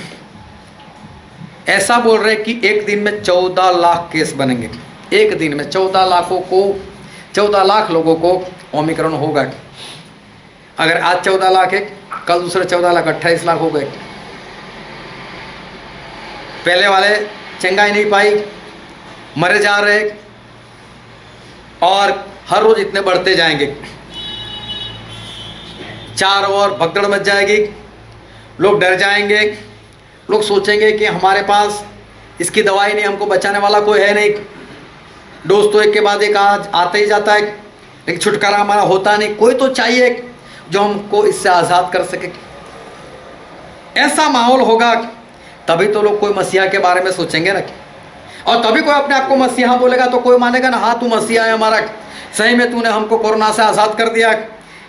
ऐसा बोल रहे कि एक दिन में 14 लाख केस बनेंगे। एक दिन में 14 लाख लोगों को ओमिक्रॉन होगा। अगर आज 14 लाख है, कल दूसरे 14 लाख, 28 लाख हो गए। पहले वाले चंगाई नहीं पाई, मरे जा रहे, और हर रोज इतने बढ़ते जाएंगे। चारों ओर भगदड़ मच जाएगी, लोग डर जाएंगे, लोग सोचेंगे कि हमारे पास इसकी दवाई नहीं, हमको बचाने वाला कोई है नहीं। डोज तो एक के बाद एक आज आता ही जाता है, लेकिन छुटकारा हमारा होता नहीं। कोई तो चाहिए जो हमको इससे आज़ाद कर सके। ऐसा माहौल होगा तभी तो लोग कोई मसीहा के बारे में सोचेंगे ना, और तभी कोई अपने आप को मसीहा बोलेगा तो कोई मानेगा ना, हाँ तू मसीहा है हमारा, सही में तूने हमको कोरोना से आज़ाद कर दिया,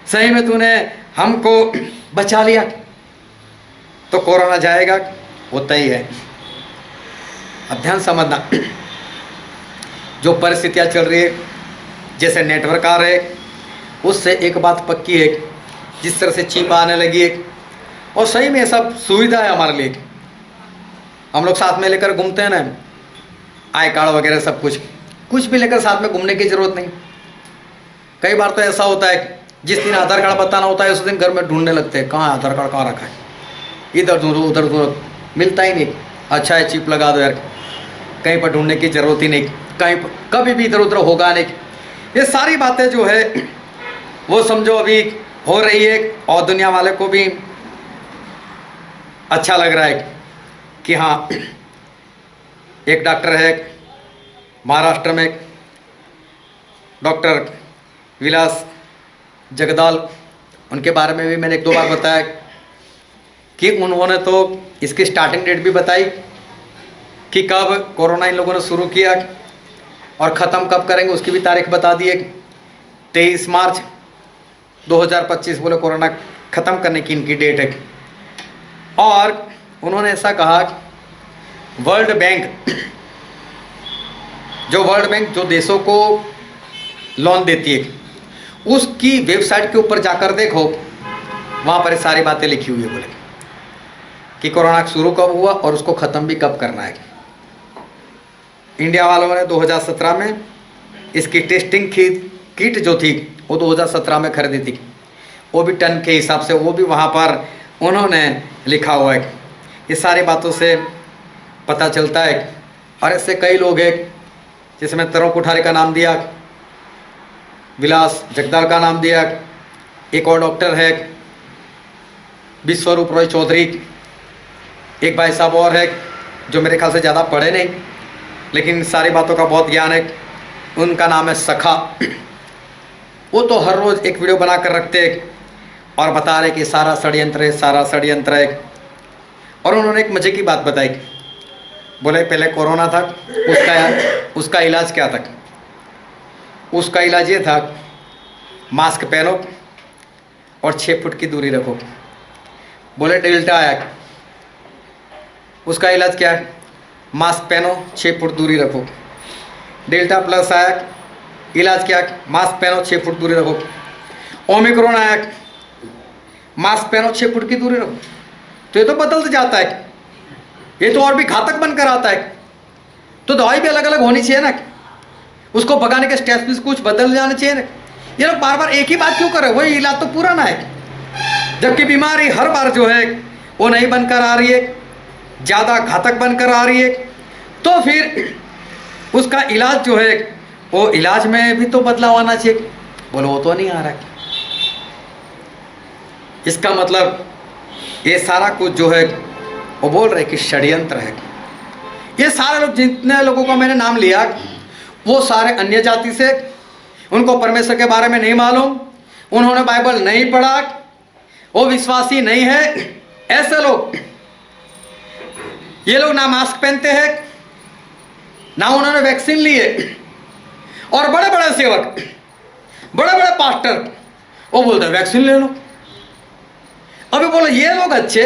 सही में तूने हमको बचा लिया। तो कोरोना जाएगा, वो तय है। अब ध्यान समझना, जो परिस्थितियाँ चल रही है, जैसे नेटवर्क आ रहे, उससे एक बात पक्की है, जिस तरह से चिप आने लगी है, और सही में सब सुविधा है हमारे लिए। हम लोग साथ में लेकर घूमते हैं ना, आई कार्ड वगैरह सब कुछ भी लेकर साथ में घूमने की ज़रूरत नहीं। कई बार तो ऐसा होता है जिस दिन आधार कार्ड बताना होता है उस दिन घर में ढूंढने लगते हैं, कहाँ आधार कार्ड कहाँ रखा है, इधर ढूंढो उधर ढूंढो, मिलता ही नहीं। अच्छा है चिप लगा दो यार, कहीं पर ढूंढने की ज़रूरत ही नहीं, कहीं पर कभी भी इधर उधर होगा नहीं। ये सारी बातें जो है वो समझो अभी हो रही है, और दुनिया वाले को भी अच्छा लग रहा है कि हाँ, एक डॉक्टर है महाराष्ट्र में, डॉक्टर विलास जगदाल, उनके बारे में भी मैंने एक दो बार बताया कि उन्होंने तो इसकी स्टार्टिंग डेट भी बताई कि कब कोरोना इन लोगों ने शुरू किया और ख़त्म कब करेंगे, उसकी भी तारीख बता दी है। 23 मार्च 2025 बोले कोरोना ख़त्म करने की इनकी डेट है। और उन्होंने ऐसा कहा वर्ल्ड बैंक जो देशों को लोन देती है, उसकी वेबसाइट के ऊपर जाकर देखो, वहाँ पर सारी बातें लिखी हुई है, बोले कि कोरोना शुरू कब हुआ और उसको ख़त्म भी कब करना है। इंडिया वालों ने 2017 में इसकी टेस्टिंग की किट जो थी वो 2017 में खरीदी थी, वो भी टन के हिसाब से, वो भी वहाँ पर उन्होंने लिखा हुआ है। ये सारी बातों से पता चलता है। और ऐसे कई लोग हैं, जैसे मैं तरुण कोठारी का नाम दिया, विलास जगदाल का नाम दिया, एक और डॉक्टर है विश्वरूप रॉय चौधरी, एक भाई साहब और है जो मेरे ख्याल से ज़्यादा पढ़े नहीं लेकिन सारी बातों का बहुत ज्ञान है, उनका नाम है सखा। वो तो हर रोज़ एक वीडियो बना कर रखते और बता रहे कि सारा षड्यंत्र है, सारा षड्यंत्र है। और उन्होंने एक मजे की बात बताई, बोले पहले कोरोना था, उसका इलाज क्या था? उसका इलाज ये था, मास्क पहनो और 6 फुट की दूरी रखो। बोले डेल्टा आया, उसका इलाज क्या है? मास्क पहनो, 6 फुट दूरी रखो। डेल्टा प्लस आया, इलाज क्या है? मास्क पहनो, 6 फुट दूरी रखो। ओमिक्रॉन आया, मास्क पहनो, 6 फुट की दूरी रखो। तो ये तो बदलते जाता है, ये तो और भी घातक बनकर आता है। तो दवाई भी अलग अलग होनी चाहिए ना, उसको भगाने के स्टेप्स भी कुछ बदल जाने चाहिए ना। ये लोग बार बार एक ही बात क्यों कर रहे हैं? वही इलाज तो पूरा ना है, जबकि बीमारी हर बार जो है वो नहीं बनकर आ रही है, ज़्यादा घातक बनकर आ रही है। तो फिर उसका इलाज जो है वो इलाज में भी तो बदलाव आना चाहिए। बोलो वो तो नहीं आ रहा है। इसका मतलब ये सारा कुछ जो है वो बोल रहे कि षड्यंत्र है। ये सारे लोग, जितने लोगों का मैंने नाम लिया, वो सारे अन्य जाति से, उनको परमेश्वर के बारे में नहीं मालूम, उन्होंने बाइबल नहीं पढ़ा, वो विश्वासी नहीं है। ऐसे लोग, ये लोग ना मास्क पहनते हैं, ना उन्होंने वैक्सीन लिए, और बड़े बड़े सेवक, बड़े बड़े पास्टर वो बोलते हैं वैक्सीन ले लो। अभी बोलो ये लोग अच्छे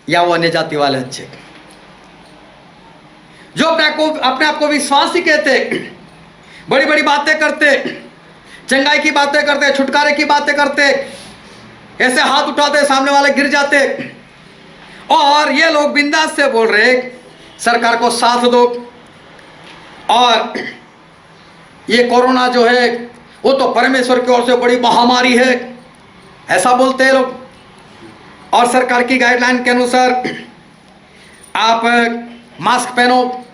या वो अन्य जाति वाले अच्छे? जो अपने आप को विश्वासी कहते, बड़ी बड़ी बातें करते, चंगाई की बातें करते, छुटकारे की बातें करते, ऐसे हाथ उठाते सामने वाले गिर जाते, और ये लोग बिंदास से बोल रहे सरकार को साथ दो, और ये कोरोना जो है वो तो परमेश्वर की ओर से बड़ी महामारी है, ऐसा बोलते हैं लोग। और सरकार की गाइडलाइन के अनुसार आप मास्क पहनो,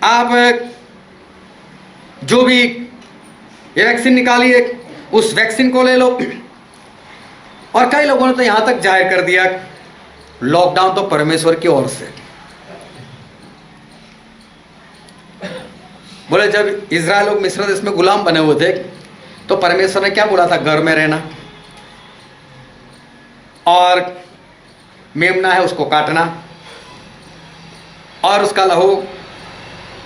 आप जो भी ये वैक्सीन निकाली है उस वैक्सीन को ले लो। और कई लोगों ने तो यहाँ तक जाहिर कर दिया लॉकडाउन तो परमेश्वर की ओर से। बोले जब इजराइल लोग मिस्र देश में गुलाम बने हुए थे तो परमेश्वर ने क्या बोला था? घर में रहना, और मेमना है उसको काटना, और उसका लहू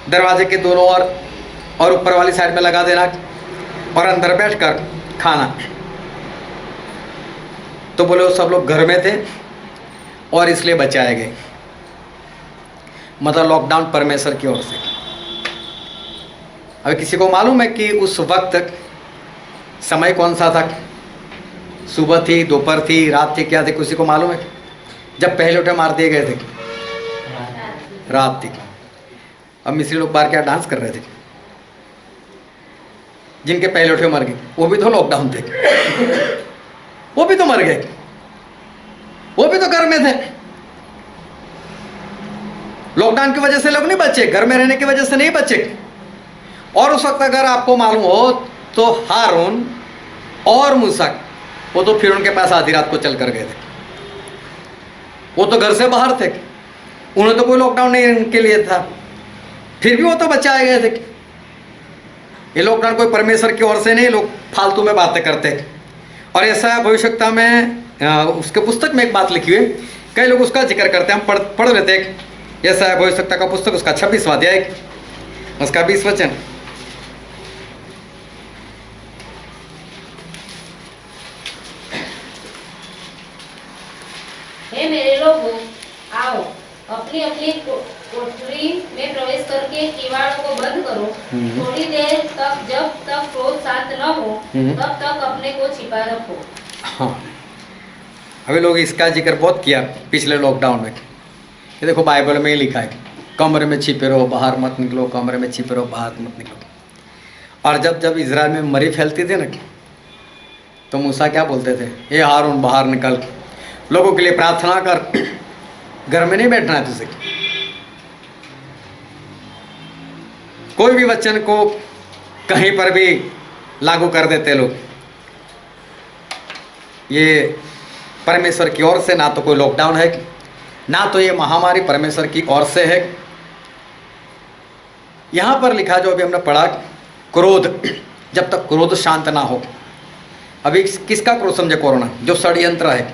दरवाजे के दोनों ओर और ऊपर वाली साइड में लगा देना, और अंदर बैठकर खाना। तो बोले वो सब लोग घर में थे और इसलिए बचाए गए। मतलब लॉकडाउन परमेश्वर की ओर से। अभी किसी को मालूम है कि उस वक्त समय कौन सा था? सुबह थी, दोपहर थी, रात थी, क्या थी? किसी को मालूम है? जब पहले उठे मार दिए गए थे, रात थी। अब मिस्री लोग बाहर क्या डांस कर रहे थे, जिनके पहले उठे मर गए, वो भी तो लॉकडाउन थे, वो भी तो मर गए, वो भी तो घर में थे। लॉकडाउन की वजह से लोग नहीं बचे, घर में रहने की वजह से नहीं बचे। और उस वक्त अगर आपको मालूम हो तो हारून और मूसा वो तो फिर उनके पास आधी रात को चल कर गए थे। वो तो घर से बाहर थे, उन्हें तो कोई लॉकडाउन नहीं उनके लिए था, फिर भी वो तो बचाए गए थे। ये लॉकडाउन कोई परमेश्वर की ओर से नहीं, लोग फालतू में बातें करते। और ऐसा भविष्यता में उसके पुस्तक में एक बात लिखी हुई, कई लोग उसका जिक्र करते हैं, हम पढ़ लेते हैं। ऐसा है भविष्यता का पुस्तक, उसका 26वां अध्याय, उसका 20 वचन। हे मेरे लोगों, आओ अपनी अपनी कोठरी में प्रवेश करके किवाड़ों को बंद करो। थोड़ी देर तक, जब तक क्रोध शांत न हो तब तक अपने को छिपा रखो। हाँ, अभी लोग इसका जिक्र बहुत किया पिछले लॉकडाउन में। ये देखो बाइबल में ही लिखा है, कमरे में छिपे रहो, बाहर मत निकलो, कमरे में छिपे रहो, बाहर मत निकलो। और जब जब इजराइल में मरी फैलती थी ना, तो मूसा क्या बोलते थे, ए हारून बाहर निकल, लोगों के लिए प्रार्थना कर, घर में नहीं बैठना है तुझे। कोई भी वचन को कहीं पर भी लागू कर देते लोग। ये परमेश्वर की ओर से ना तो कोई लॉकडाउन है, ना तो ये महामारी परमेश्वर की ओर से है। यहाँ पर लिखा जो अभी हमने पढ़ा, क्रोध, जब तक क्रोध शांत ना हो। अभी किसका क्रोध समझे? कोरोना, जो षड्यंत्र है।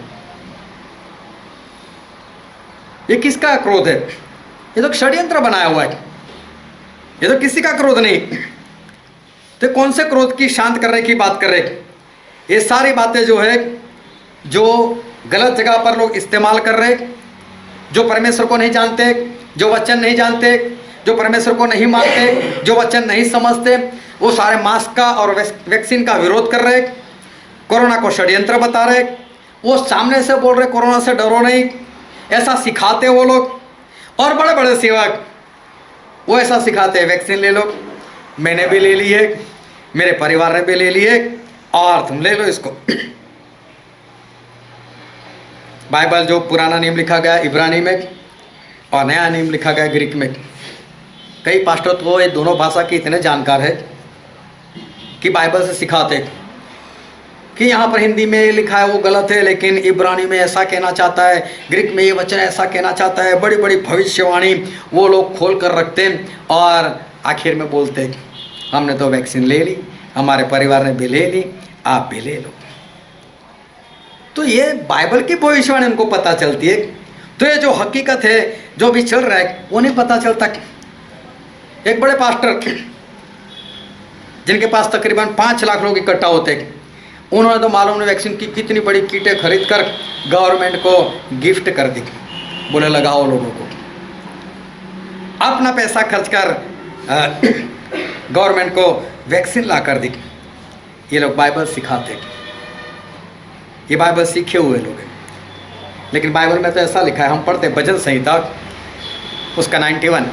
ये किसका क्रोध है? ये तो षड्यंत्र बनाया हुआ है, ये तो किसी का क्रोध नहीं। तो कौन से क्रोध की शांत करने की बात कर रहे? ये सारी बातें जो है, जो गलत जगह पर लोग इस्तेमाल कर रहे, जो परमेश्वर को नहीं जानते, जो वचन नहीं जानते, जो परमेश्वर को नहीं मानते, जो वचन नहीं समझते, वो सारे मास्क का और वैक्सीन का विरोध कर रहे, कोरोना को षड्यंत्र बता रहे। वो सामने से बोल रहे कोरोना से डरो नहीं, ऐसा सिखाते वो लोग। और बड़े बड़े सेवक वो ऐसा सिखाते हैं, वैक्सीन ले लो, मैंने भी ले ली है, मेरे परिवार ने भी ले ली है, और तुम ले लो इसको। बाइबल जो पुराना नियम लिखा गया इब्रानी में और नया नियम लिखा गया ग्रीक में। कई पास्टर तो ये दोनों भाषा के इतने जानकार है कि बाइबल से सिखाते कि यहाँ पर हिंदी में ये लिखा है वो गलत है, लेकिन इब्रानी में ऐसा कहना चाहता है, ग्रीक में ये वचन ऐसा कहना चाहता है। बड़ी बड़ी भविष्यवाणी वो लोग खोल कर रखते हैं और आखिर में बोलते हैं हमने तो वैक्सीन ले ली, हमारे परिवार ने भी ले ली, आप भी ले लो। तो ये बाइबल की भविष्यवाणी उनको पता चलती है। तो ये जो हकीकत है, जो भी चल रहा है, वो नहीं पता चलता। एक बड़े पास्टर जिनके पास तकरीबन 5 लाख लोग इकट्ठा होते, उन्होंने तो मालूम नहीं वैक्सीन की कितनी बड़ी किटें खरीद कर गवर्नमेंट को गिफ्ट कर दी। बोले लगाओ लोगों को, अपना पैसा खर्च कर गवर्नमेंट को वैक्सीन ला कर दी। ये लोग बाइबल सिखाते, ये बाइबल सीखे हुए लोग हैं। लेकिन बाइबल में तो ऐसा लिखा है, हम पढ़ते भजन संहिता उसका 91,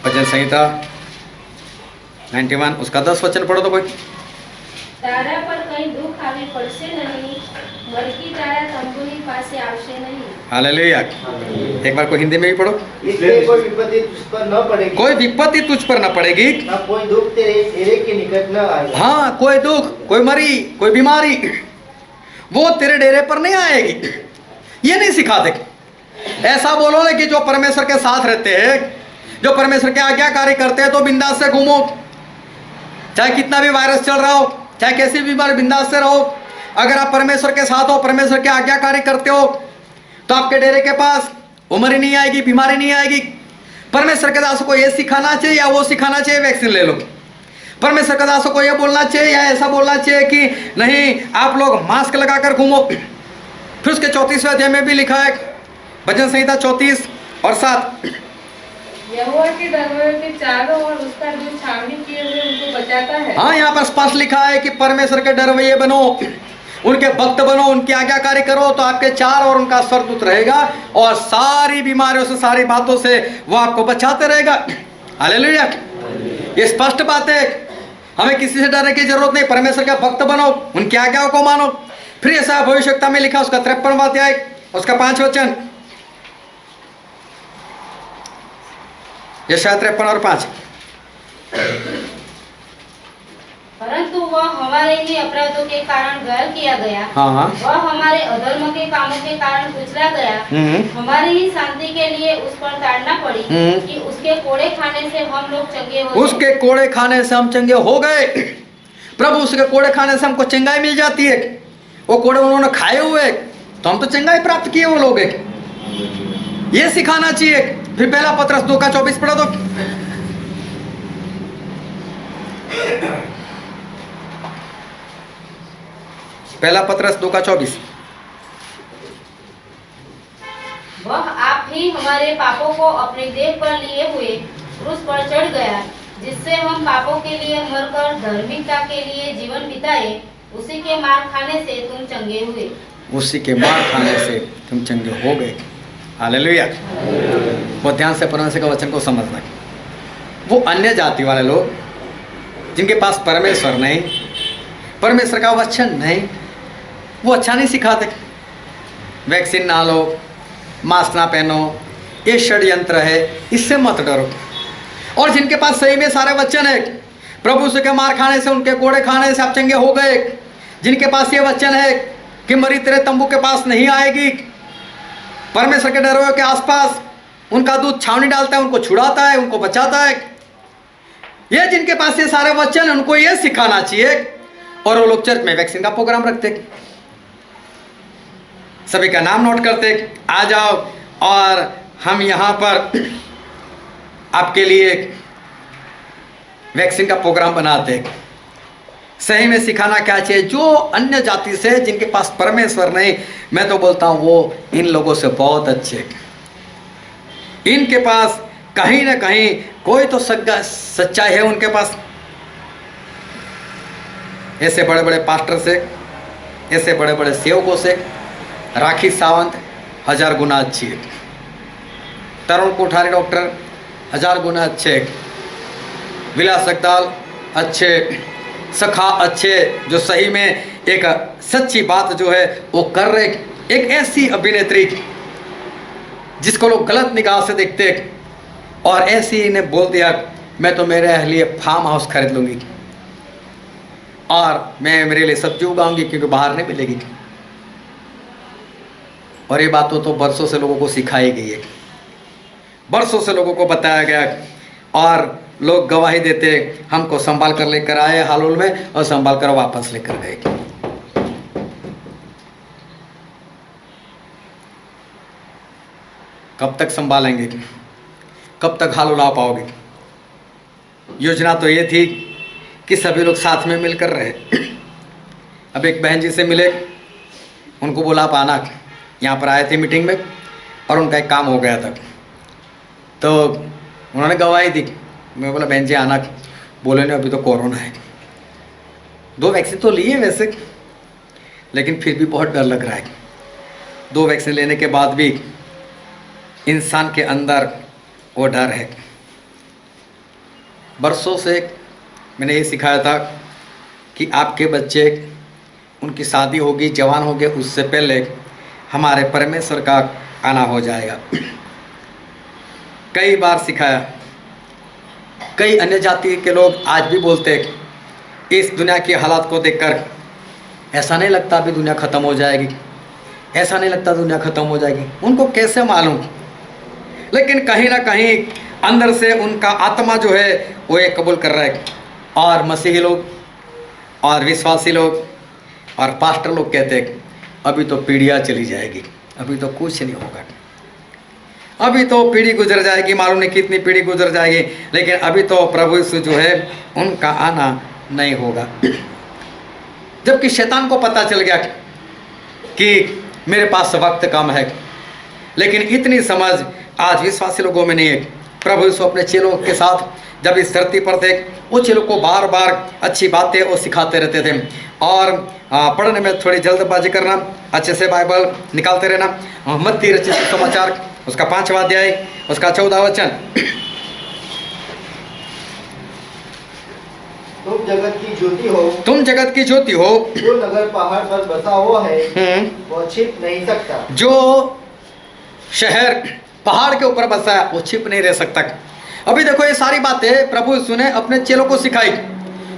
भजन संहिता 91 उसका 10 वचन पढ़ो तो कोई। તારા પર કઈ દુઃખ આવી પડશે નહીં, વળગી તારા તંબુની પાસે આવશે નહીં। हालेलुया। एक बार कोई हिंदी में भी पढ़ो। इसलिए कोई विपत्ति तुझ पर न पड़ेगी, कोई विपत्ति तुझ पर न पड़ेगी, ना कोई दुख तेरे के निकट न आएगा। हाँ, कोई दुख, कोई मरी, कोई बीमारी वो तेरे डेरे पर नहीं आएगी। ये नहीं सिखाते। ऐसा बोलो ना कि जो परमेश्वर के साथ रहते हैं, जो परमेश्वर के आज्ञाकारी करते हैं, तो बिंदास से घूमो, चाहे कितना भी वायरस चल रहा हो, चाहे कैसी भी बीमारी, बिंदास से रहो। अगर आप परमेश्वर के साथ हो, परमेश्वर के आज्ञाकारी करते हो, तो आपके डेरे के पास उम्र नहीं आएगी, बीमारी नहीं आएगी। परमेश्वर के दासों को ये सिखाना चाहिए या वो सिखाना चाहिए वैक्सीन ले लो। परमेश्वर के दासों को ये बोलना चाहिए या ऐसा बोलना चाहिए कि नहीं आप लोग मास्क लगाकर घूमो। फिर उसके 34वें अध्याय में भी लिखा है, भजन संहिता 34 और 7, यहोवा के दरबार के चारों ओर उसका जो छावनी किए हुए उनको बचाता है। हाँ, यहाँ पर स्पष्ट लिखा है कि परमेश्वर के डरवैये बनो, उनके भक्त बनो, उनकी आज्ञाकारी करो, तो आपके चारों ओर उनका स्वर्गदूत रहेगा और सारी बीमारियों से, सारी बातों से वो आपको बचाते रहेगा। हालेलुया। ये स्पष्ट बात है, हमें किसी से डरने की जरूरत नहीं। परमेश्वर के भक्त बनो, उनकी आज्ञाओं को मानो। फिर ऐसा भविष्यवक्ता में लिखा, उसका 53वां अध्याय उसका 5 वचन, यशायाह 53 और 5। परंतु वह हमारे ही अपराधों के कारण घायल किया गया, हाँ, वह हमारे अधर्म के कामों के कारण कुचला गया। हमारी ही शांति के लिए उस पर ताड़ना पड़ी कि उसके कोड़े खाने से हम लोग चंगे हो गए। उसके कोड़े खाने से हम चंगे हो गए। प्रभु, उसके कोड़े खाने से हमको चंगाई मिल जाती है। वो कोड़े उन्होंने खाए हुए तो हम तो चंगाई प्राप्त किए वो लोग। ये सिखाना चाहिए। फिर पहला पत्रस 2:24 पढ़ो तो। पहला पत्रस 2:24। वह आप ही हमारे पापों को अपने देह पर लिए हुए क्रूस पर चढ़ गया, जिससे हम पापों के लिए मरकर धार्मिकता के लिए जीवन बिताए। उसी के मार खाने से तुम चंगे हुए। उसी के मार खाने से तुम चंगे हो गए। हालेलुया। वो ध्यान से परमेश्वर का वचन को समझना। वो अन्य जाति वाले लोग जिनके पास परमेश्वर नहीं, परमेश्वर का वचन नहीं, वो अच्छा नहीं सिखाते। वैक्सीन ना लो, मास्क ना पहनो, ये षड्यंत्र है, इससे मत डरो। और जिनके पास सही में सारे वचन है, प्रभु से के मार खाने से, उनके कोड़े खाने से आप चंगे हो गए, जिनके पास ये वचन है कि मरी तेरे तंबू के पास नहीं आएगी, परमेश्वर के डरों के आसपास उनका दूध छावनी डालता है, उनको छुड़ाता है, उनको बचाता है, ये जिनके पास ये सारे वचन, उनको ये सिखाना चाहिए। और वो लोग चर्च में वैक्सीन का प्रोग्राम रखते, सभी का नाम नोट करते, आ जाओ और हम यहाँ पर आपके लिए वैक्सीन का प्रोग्राम बनाते। सही में सिखाना क्या चाहिए? जो अन्य जाति से, जिनके पास परमेश्वर नहीं, मैं तो बोलता हूँ वो इन लोगों से बहुत अच्छे। इनके पास कहीं ना कहीं कोई तो सच्चाई है उनके पास। ऐसे बड़े बड़े पास्टर से, ऐसे बड़े बड़े सेवकों से राखी सावंत 1000 गुना अच्छी है, तरुण कोठारी डॉक्टर 1000 गुना अच्छे, विलास सकदाल अच्छे, सखा अच्छे, जो सही में एक सच्ची बात जो है वो कर रहे। एक ऐसी अभिनेत्री जिसको लोग गलत निगाह से देखते और ऐसी ने बोल दिया मैं तो मेरे लिए फार्म हाउस खरीद लूँगी और मैं मेरे लिए सब्जी उगाऊंगी क्योंकि बाहर नहीं मिलेगी। और ये बात तो बरसों से लोगों को सिखाई गई है, बरसों से लोगों को बताया गया और लोग गवाही देते, हमको संभाल कर लेकर आए हालूल में और संभाल कर वापस लेकर गए। कब तक संभालेंगे? कब तक हालूल आ पाओगे? योजना तो ये थी कि सभी लोग साथ में मिलकर रहे। अब एक बहन जी से मिले, उनको बोला आप आना, यहाँ पर आए थे मीटिंग में और उनका एक काम हो गया था, तो उन्होंने गवाही दी। मैं बोला बहन जी आना, बोले नहीं अभी तो कोरोना है। 2 वैक्सीन तो लिए वैसे, लेकिन फिर भी बहुत डर लग रहा है। 2 वैक्सीन लेने के बाद भी इंसान के अंदर वो डर है। बरसों से मैंने ये सिखाया था कि आपके बच्चे, उनकी शादी होगी, जवान हो गए, उससे पहले हमारे परमेश्वर का आना हो जाएगा। कई बार सिखाया। कई अन्य जाति के लोग आज भी बोलते हैं, इस दुनिया की हालात को देखकर ऐसा नहीं लगता अभी दुनिया ख़त्म हो जाएगी, ऐसा नहीं लगता दुनिया ख़त्म हो जाएगी। उनको कैसे मालूम? लेकिन कहीं ना कहीं अंदर से उनका आत्मा जो है वो ये कबूल कर रहा है। और मसीही लोग और विश्वासी लोग और पास्टर लोग कहते हैं अभी तो पीढ़ियाँ चली जाएगी, अभी तो कुछ नहीं होगा, अभी तो पीढ़ी गुजर जाएगी, मालूम नहीं कितनी पीढ़ी गुजर जाएगी, लेकिन अभी तो प्रभु यीशु जो है उनका आना नहीं होगा। जबकि शैतान को पता चल गया कि मेरे पास वक्त कम है, लेकिन इतनी समझ आज विश्वासी लोगों में नहीं है। प्रभु यीशु अपने चेलों के साथ जब इस धरती पर थे, वो चेलों को बार बार अच्छी बातें वो सिखाते रहते थे। और पढ़ने में थोड़ी जल्दबाजी करना, अच्छे से बाइबल निकालते रहना। मत्ती रचित समाचार उसका 5वां अध्याय उसका 14वां वचन, तुम जगत की ज्योति हो, तुम जगत की ज्योति हो, जो नगर पहाड़ पर बसा हुआ है वो छिप नहीं सकता। जो शहर पहाड़ के ऊपर बसा है वो छिप नहीं रह सकता। अभी देखो ये सारी बातें प्रभु यीशु ने अपने चेलों को सिखाई।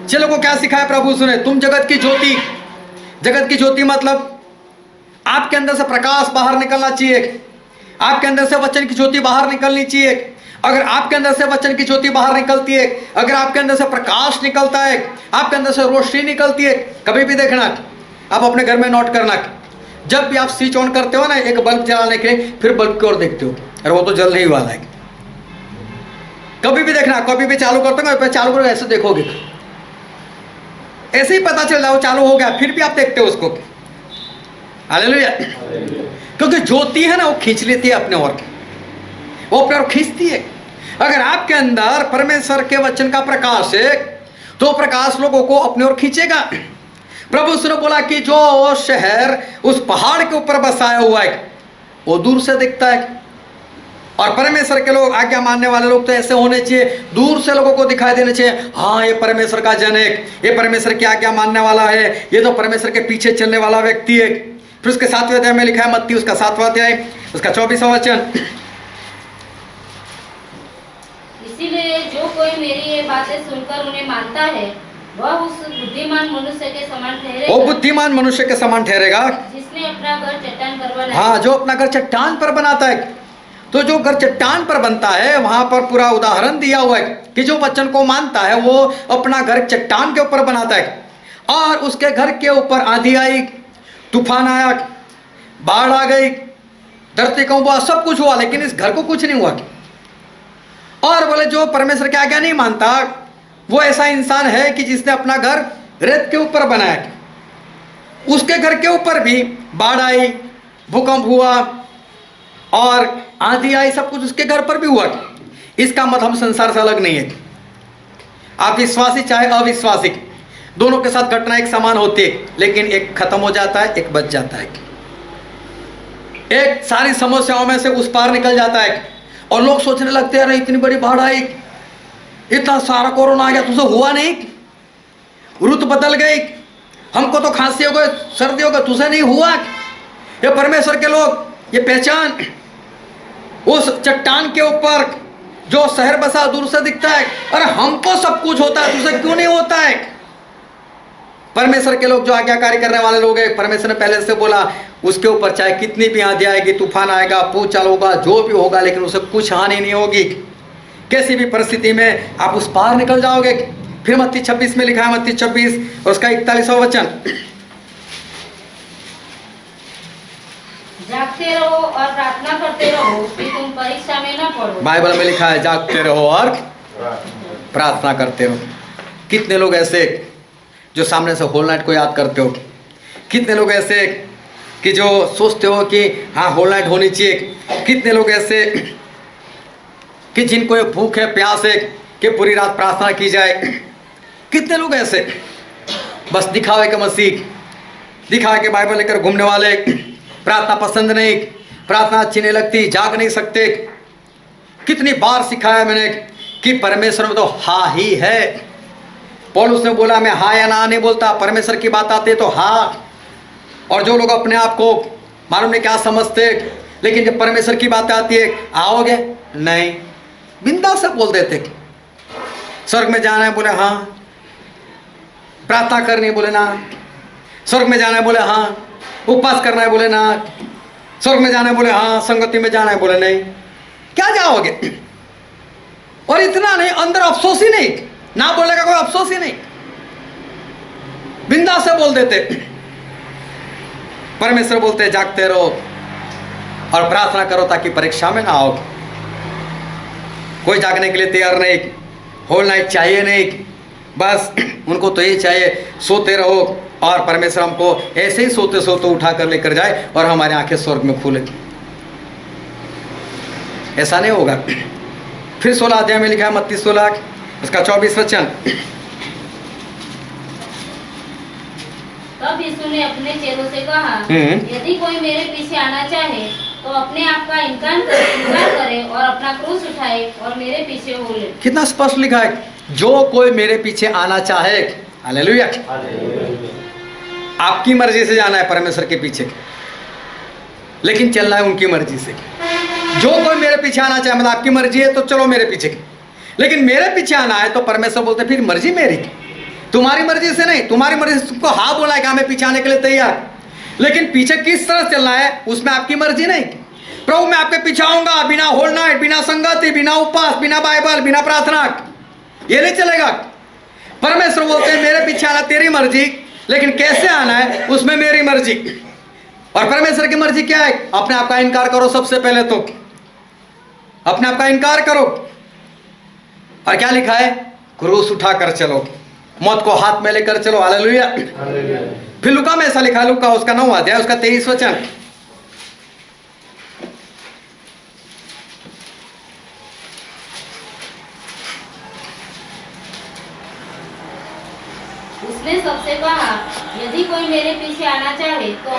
चेलों को क्या सिखाया प्रभु यीशु ने? तुम जगत की ज्योति। जगत की ज्योति मतलब आपके अंदर से प्रकाश बाहर निकलना चाहिए, आपके अंदर से वचन की ज्योति बाहर निकलनी चाहिए। अगर आपके अंदर से वचन की ज्योति बाहर निकलती है, अगर आपके अंदर से प्रकाश निकलता है, आपके अंदर से रोशनी निकलती है, कभी भी देखना, आप अपने घर में नोट करना, जब भी आप स्विच ऑन करते हो ना एक बल्ब जलाने के लिए, फिर बल्ब की ओर देखते हो, अरे वो तो जल नहीं वाला है। कभी भी देखना, कभी भी चालू करते हो, चालू करोगे ऐसे देखोगे, ऐसे ही पता चल जाओ चालू हो गया, फिर भी आप देखते हो उसको। हालेलुया। क्योंकि ज्योति है ना वो खींच लेती है अपने ओर, वो अपने ओर खींचती है। अगर आपके अंदर परमेश्वर के वचन का प्रकाश है तो प्रकाश लोगों को अपने ओर खींचेगा। प्रभु उसने बोला कि जो शहर उस पहाड़ के ऊपर बसाया हुआ है वो दूर से दिखता है। और परमेश्वर के लोग, आज्ञा मानने वाले लोग तो ऐसे होने चाहिए, दूर से लोगों को दिखाई देने चाहिए, हाँ ये परमेश्वर का जन है, ये परमेश्वर की आज्ञा मानने वाला है, ये तो परमेश्वर के पीछे चलने वाला व्यक्ति है। फिर उसके 7वें अध्याय में लिखा है, मत्ती उसका 7वां अध्याय उसका 24वां वचन, इसीलिए जो कोई मेरी ये बातें सुनकर उन्हें मानता है वह उस बुद्धिमान मनुष्य के समान वो ठहरेगा बुद्धिमान मनुष्य के समान ठहरेगा। जिसने अपना घर चट्टान पर बनाया। हाँ, जो अपना घर चट्टान पर बनाता है। तो जो घर चट्टान पर बनता है वहां पर पूरा उदाहरण दिया हुआ है कि जो वचन को मानता है वो अपना घर चट्टान के ऊपर बनाता है, और उसके घर के ऊपर आंधी आई, तूफान आया, बाढ़ आ गई, धरती का हुआ, सब कुछ हुआ, लेकिन इस घर को कुछ नहीं हुआ। और बोले जो परमेश्वर की आज्ञा नहीं मानता वो ऐसा इंसान है कि जिसने अपना घर रेत के ऊपर बनाया, उसके घर के ऊपर भी बाढ़ आई, भूकंप हुआ और आंधी आई, सब कुछ उसके घर पर भी हुआ। इसका मत हम संसार से अलग नहीं है। आप विश्वासी चाहे अविश्वासी, दोनों के साथ घटना एक समान होती है, लेकिन एक खत्म हो जाता है, एक बच जाता है। एक सारी समस्याओं में से उस पार निकल जाता है, और लोग सोचने लगते हैं अरे इतनी बड़ी बाढ़ आई, इतना सारा कोरोना आ गया, तुझे हुआ नहीं, रुत बदल गई, हमको तो खांसी हो गई, सर्दी हो गई, तुझे नहीं हुआ। ये परमेश्वर के लोग ये पहचान, उस चट्टान के ऊपर जो शहर बसा दूर से दिखता है, अरे हमको सब कुछ होता है, तुझे क्यों नहीं होता है। परमेश्वर के लोग जो आज्ञाकारी करने वाले लोग हैं, परमेश्वर ने पहले से बोला उसके ऊपर चाहे कितनी भी आंधी आएगी, तूफान आएगा, भूचाल होगा, जो भी होगा, लेकिन उसे कुछ हानि नहीं होगी। कैसी भी परिस्थिति में आप उस पार निकल जाओगे। फिर मत्ती 26 में लिखा है, मत्ती 26 उसका 41वां वचन, जागते रहो और प्रार्थना करते रहो कि तुम परीक्षा में न पड़ो। बाइबल में लिखा है जागते रहो और प्रार्थना करते रहो। कितने लोग ऐसे जो सामने से होल नाइट को याद करते हो, कितने लोग ऐसे कि जो सोचते हो कि हाँ होल नाइट होनी चाहिए, कितने लोग ऐसे कि जिनको ये भूख है, प्यास है कि पूरी रात प्रार्थना की जाए, कितने लोग ऐसे बस दिखावे के मसीह, दिखावे के बाइबल लेकर घूमने वाले, प्रार्थना पसंद नहीं, प्रार्थना अच्छी नहीं लगती, जाग नहीं सकते। कितनी बार सिखाया मैंने कि परमेश्वर में तो हाँ ही है। पौलुस ने बोला मैं हाँ या ना नहीं बोलता, परमेश्वर की बात आती है तो हाँ। और जो लोग अपने आप को मालूम नहीं क्या समझते, लेकिन जब परमेश्वर की बात आती है आओगे नहीं, बिंदास से बोल देते। स्वर्ग में जाना है बोले हाँ, प्रार्थना करनी है बोले ना, स्वर्ग में जाना है बोले हाँ, उपवास करना है बोले ना, स्वर्ग में जाना है बोले हाँ, संगति में जाना है बोले नहीं। क्या जाओगे? और इतना नहीं, अंदर अफसोस ही नहीं, ना बोलने का कोई अफसोस ही नहीं, बिंदास से बोल देते। परमेश्वर बोलते जागते रहो और प्रार्थना करो ताकि परीक्षा में ना आओ। कोई जागने के लिए तैयार नहीं, होल नाइट चाहिए नहीं, बस उनको तो ये चाहिए सोते रहो और परमेश्वर हमको ऐसे ही सोते सोते उठा कर लेकर जाए और हमारी आंखें स्वर्ग में खुले। ऐसा नहीं होगा। फिर 16 अध्याय में लिखा है, मत्ती 16 उसका 24 वचन, तब यीशु ने अपने चेलों से कहा, यदि कोई मेरे पीछे आना चाहे तो अपने आप का इनकार करे और अपना क्रूस उठाए और मेरे पीछे हो ले। कितना स्पष्ट लिखा है, जो कोई मेरे पीछे आना चाहे। हालेलुया। आपकी मर्जी से जाना है परमेश्वर के पीछे, लेकिन चलना है उनकी मर्जी से। जो कोई मेरे पीछे आना चाहे, मतलब आपकी मर्जी है तो चलो मेरे पीछे, लेकिन मेरे पीछे आना है तो परमेश्वर बोलते फिर मर्जी मेरी, तुम्हारी मर्जी से नहीं। तुम्हारी मर्जी से तुमको हाँ बोला है कि हमें पीछे आने के लिए तैयार, लेकिन पीछे किस तरह चलना है उसमें आपकी मर्जी नहीं। प्रभु मैं आपके पीछे आऊंगा बिना होल नाइट, बिना संगति, बिना उपवास, बिना बाइबल, बिना प्रार्थना, ये नहीं चलेगा। परमेश्वर बोलते हैं मेरे पीछे आना तेरी मर्जी, लेकिन कैसे आना है उसमें मेरी मर्जी। और परमेश्वर की मर्जी क्या है? अपने आप का इनकार करो, सबसे पहले तो अपने आप का इनकार करो। और क्या लिखा है? क्रूस उठा कर चलो, मौत को हाथ में लेकर चलो। हालेलुया। फिर लूका में ऐसा लिखा, लूका उसका 9वां अध्याय उसका 23 वचन, उसने सबसे कहा, यदि कोई मेरे पीछे आना चाहे तो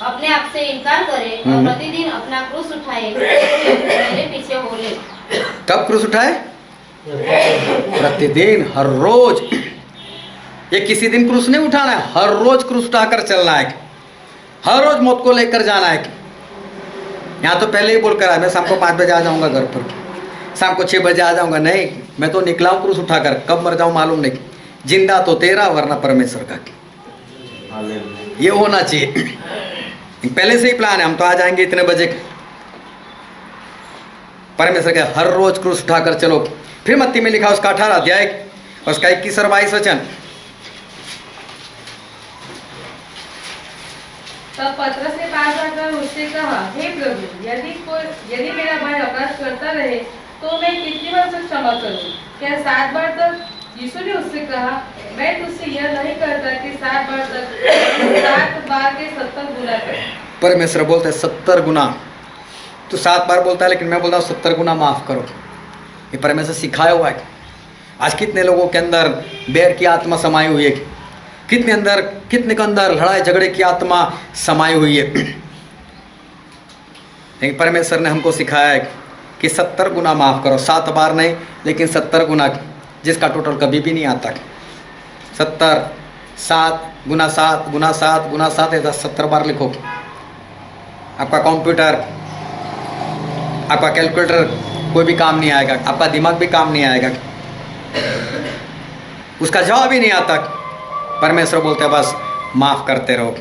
अपने आप से इनकार करे और प्रतिदिन अपना क्रूस उठाए मेरे पीछे हो ले। कब क्रूस उठाए? प्रतिदिन, हर रोज। ये किसी दिन क्रूस नहीं उठाना है, हर रोज क्रूस उठाकर चलना है, हर रोज मौत को लेकर जाना है। यहाँ तो पहले ही बोल कर आया, मैं शाम को 5 बजे आ जाऊंगा घर पर, शाम को 6 बजे आ जाऊंगा। नहीं, मैं तो निकला हूँ क्रूस उठाकर, कब मर जाऊं मालूम नहीं। जिंदा तो तेरा, वरना परमेश्वर का। ये होना चाहिए, पहले से ही प्लान है। हम तो आ जाएंगे इतने बजे, परमेश्वर के हर रोज क्रूस उठाकर चलो। फिर मत्ती में लिखा उसका 18 अध्याय और उसका 21 और 22 वचन। तब पतरस ने पास आकर उससे कहा, हे प्रभु, यदि मेरा भाई अपराध करता रहे तो मैं कितनी बार उसे क्षमा करूं? क्या 7 बार तक? यीशु ने उससे कहा, मैं तुझसे यह नहीं कहता कि 7 बार तक, 7 बार के 70 गुना कर। परमेश्वर बोलता है 70 गुना। तू 7 बार बोलता है, लेकिन मैं बोलता हूँ 70 गुना माफ करो। ये परमेश्वर सिखाया हुआ है। आज कितने लोगों के अंदर बैर की आत्मा समाई हुई है, कितने के अंदर लड़ाई झगड़े की आत्मा समाई हुई है। लेकिन परमेश्वर ने हमको सिखाया है कि 70 गुना माफ करो। 7 बार नहीं, लेकिन 70 गुना, जिसका टोटल कभी भी नहीं आता। 70, 7 गुना 7 गुना 7 गुना 7, ऐसा 70 बार लिखो। आपका कंप्यूटर, आपका कैलकुलेटर कोई भी काम नहीं आएगा, आपका दिमाग भी काम नहीं आएगा, उसका जवाब ही नहीं आता। परमेश्वर बोलते हैं बस माफ करते रहो।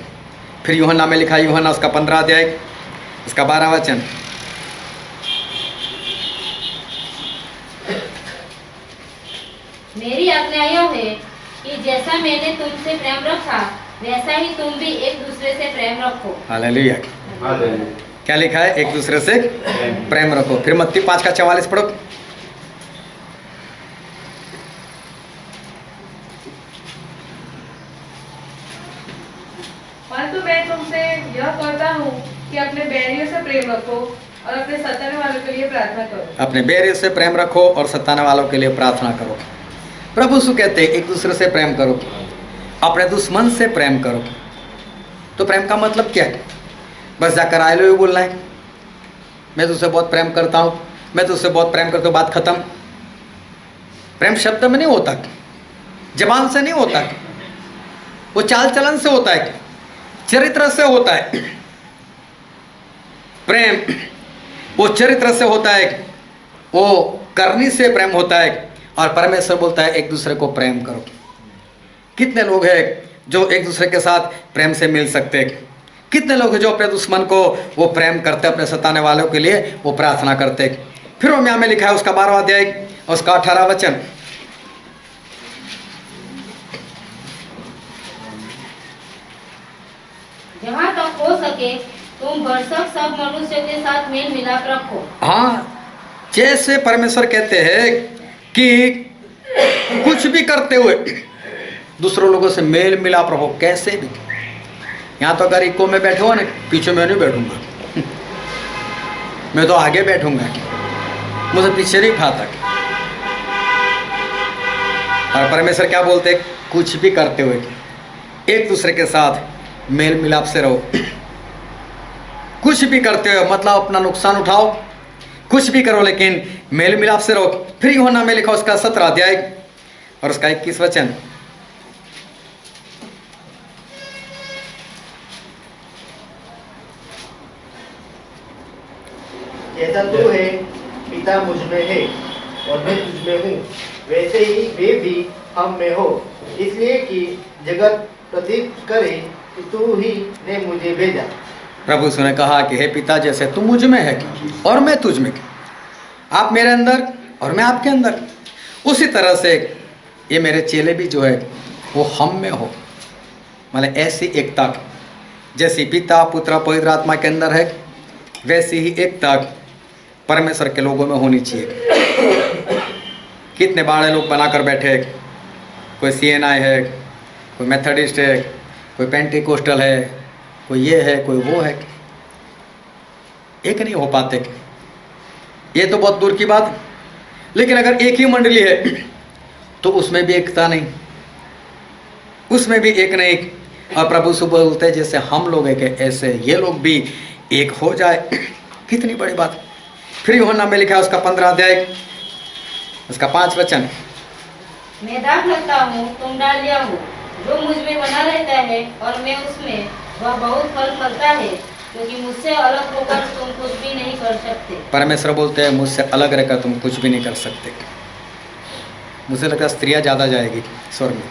फिर यूहन्ना में लिखा, यूहन्ना उसका 15 अध्याय उसका 12 वचन। मेरी आज्ञा यह है कि जैसा मैंने तुमसे प्रेम रखा वैसा ही तुम भी एक दूसरे से प्रेम रखो। हालेलुया। क्या लिखा है? एक दूसरे से प्रेम रखो। फिर मत्ती 5 का 44 पढ़ो। परंतु मैं तुमसे यह कहता हूँ कि अपने बैरियों से प्रेम रखो और अपने सताने वालों के लिए प्रार्थना करो। अपने बैरियों से प्रेम रखो और सताने वालों के लिए प्रार्थना करो। प्रभु यीशु कहते हैं एक दूसरे से प्रेम करो, अपने दुश्मन से प्रेम करो। तो प्रेम का मतलब क्या है? बस जाकर आई लव यू बोलना है, मैं तुझसे बहुत प्रेम करता हूँ, मैं तुझसे बहुत प्रेम करता हूँ, बात खत्म। प्रेम शब्द में नहीं होता, जबान से नहीं होता, वो चाल चलन से होता है, चरित्र से होता है। प्रेम वो चरित्र से होता है, वो करनी से प्रेम होता है। और परमेश्वर बोलता है एक दूसरे को प्रेम करो। कितने लोग हैं जो एक दूसरे के साथ प्रेम से मिल सकते हैं? कितने लोग हैं जो अपने दुश्मन को वो प्रेम करते हैं, अपने सताने वालों के लिए वो प्रार्थना करते हैं? फिर रोमियो में लिखा है उसका 12वां अध्याय और उसका 18 वचन। जहाँ तक हो सके तुम भरसक सब मनुष्य के साथ मेल मिलाप रखो। हाँ, जैसे परमेश्वर कहते हैं कि कुछ भी करते हुए दूसरों लोगों से मेल मिलाप रखो, कैसे भी। यहाँ तो अगर इको में बैठे हो ना, पीछे मैं नहीं बैठूंगा, मैं तो आगे बैठूंगा, मुझे पीछे नहीं खाता। और परमेश्वर क्या बोलते हैं? कुछ भी करते हुए एक दूसरे के साथ मेल मिलाप से रहो। कुछ भी करते हो मतलब अपना नुकसान उठाओ, कुछ भी करो लेकिन मेल मिलाप से रहो। फिर यूहन्ना में लिखा उसका 17 अध्याय और उसका 21 वचन। जैसा तू है पिता मुझ में है और मैं तुझ में हूँ, वैसे ही वे भी हम में हो, इसलिए कि जगत प्रतीत करे कि तू ही ने मुझे भेजा। प्रभु यीशु ने कहा कि हे पिता, जैसे तू मुझ में है और मैं तुझ में, आप मेरे अंदर और मैं आपके अंदर, उसी तरह से ये मेरे चेले भी जो है वो हम में हो। मतलब ऐसी एकता जैसी पिता पुत्र पवित्र आत्मा के अंदर है, वैसी ही एकता परमेश्वर के लोगों में होनी चाहिए। कितने बड़े लोग बनाकर बैठे, कोई CNI है, कोई मेथडिस्ट है, कोई पेंटिकोस्टल है, कोई ये है, कोई वो है, एक नहीं हो पाते। ये तो बहुत दूर की बात। लेकिन अगर एक ही मंडली है तो उसमें भी एकता नहीं। उसमें भी एक नहीं। और प्रभु से बोलते हैं जैसे हम लोग एक है, ऐसे ये लोग भी एक हो जाए। कितनी बड़ी बात। फिर यूहन्ना में लिखा है उसका 15 अध्याय उसका 5 वचन। मैं दाख लगता हूँ, तुम डालियाँ हो। जो मुझ में बना रहता है और मैं उसमें, वह बहुत फल फलता है, क्योंकि मुझसे अलग होकर तुम कुछ भी नहीं कर सकते। परमेश्वर बोलते हैं मुझसे अलग रहकर तुम कुछ भी नहीं कर सकते। मुझे लगता है स्त्रियाँ ज़्यादा जाएगी स्वर्ग में।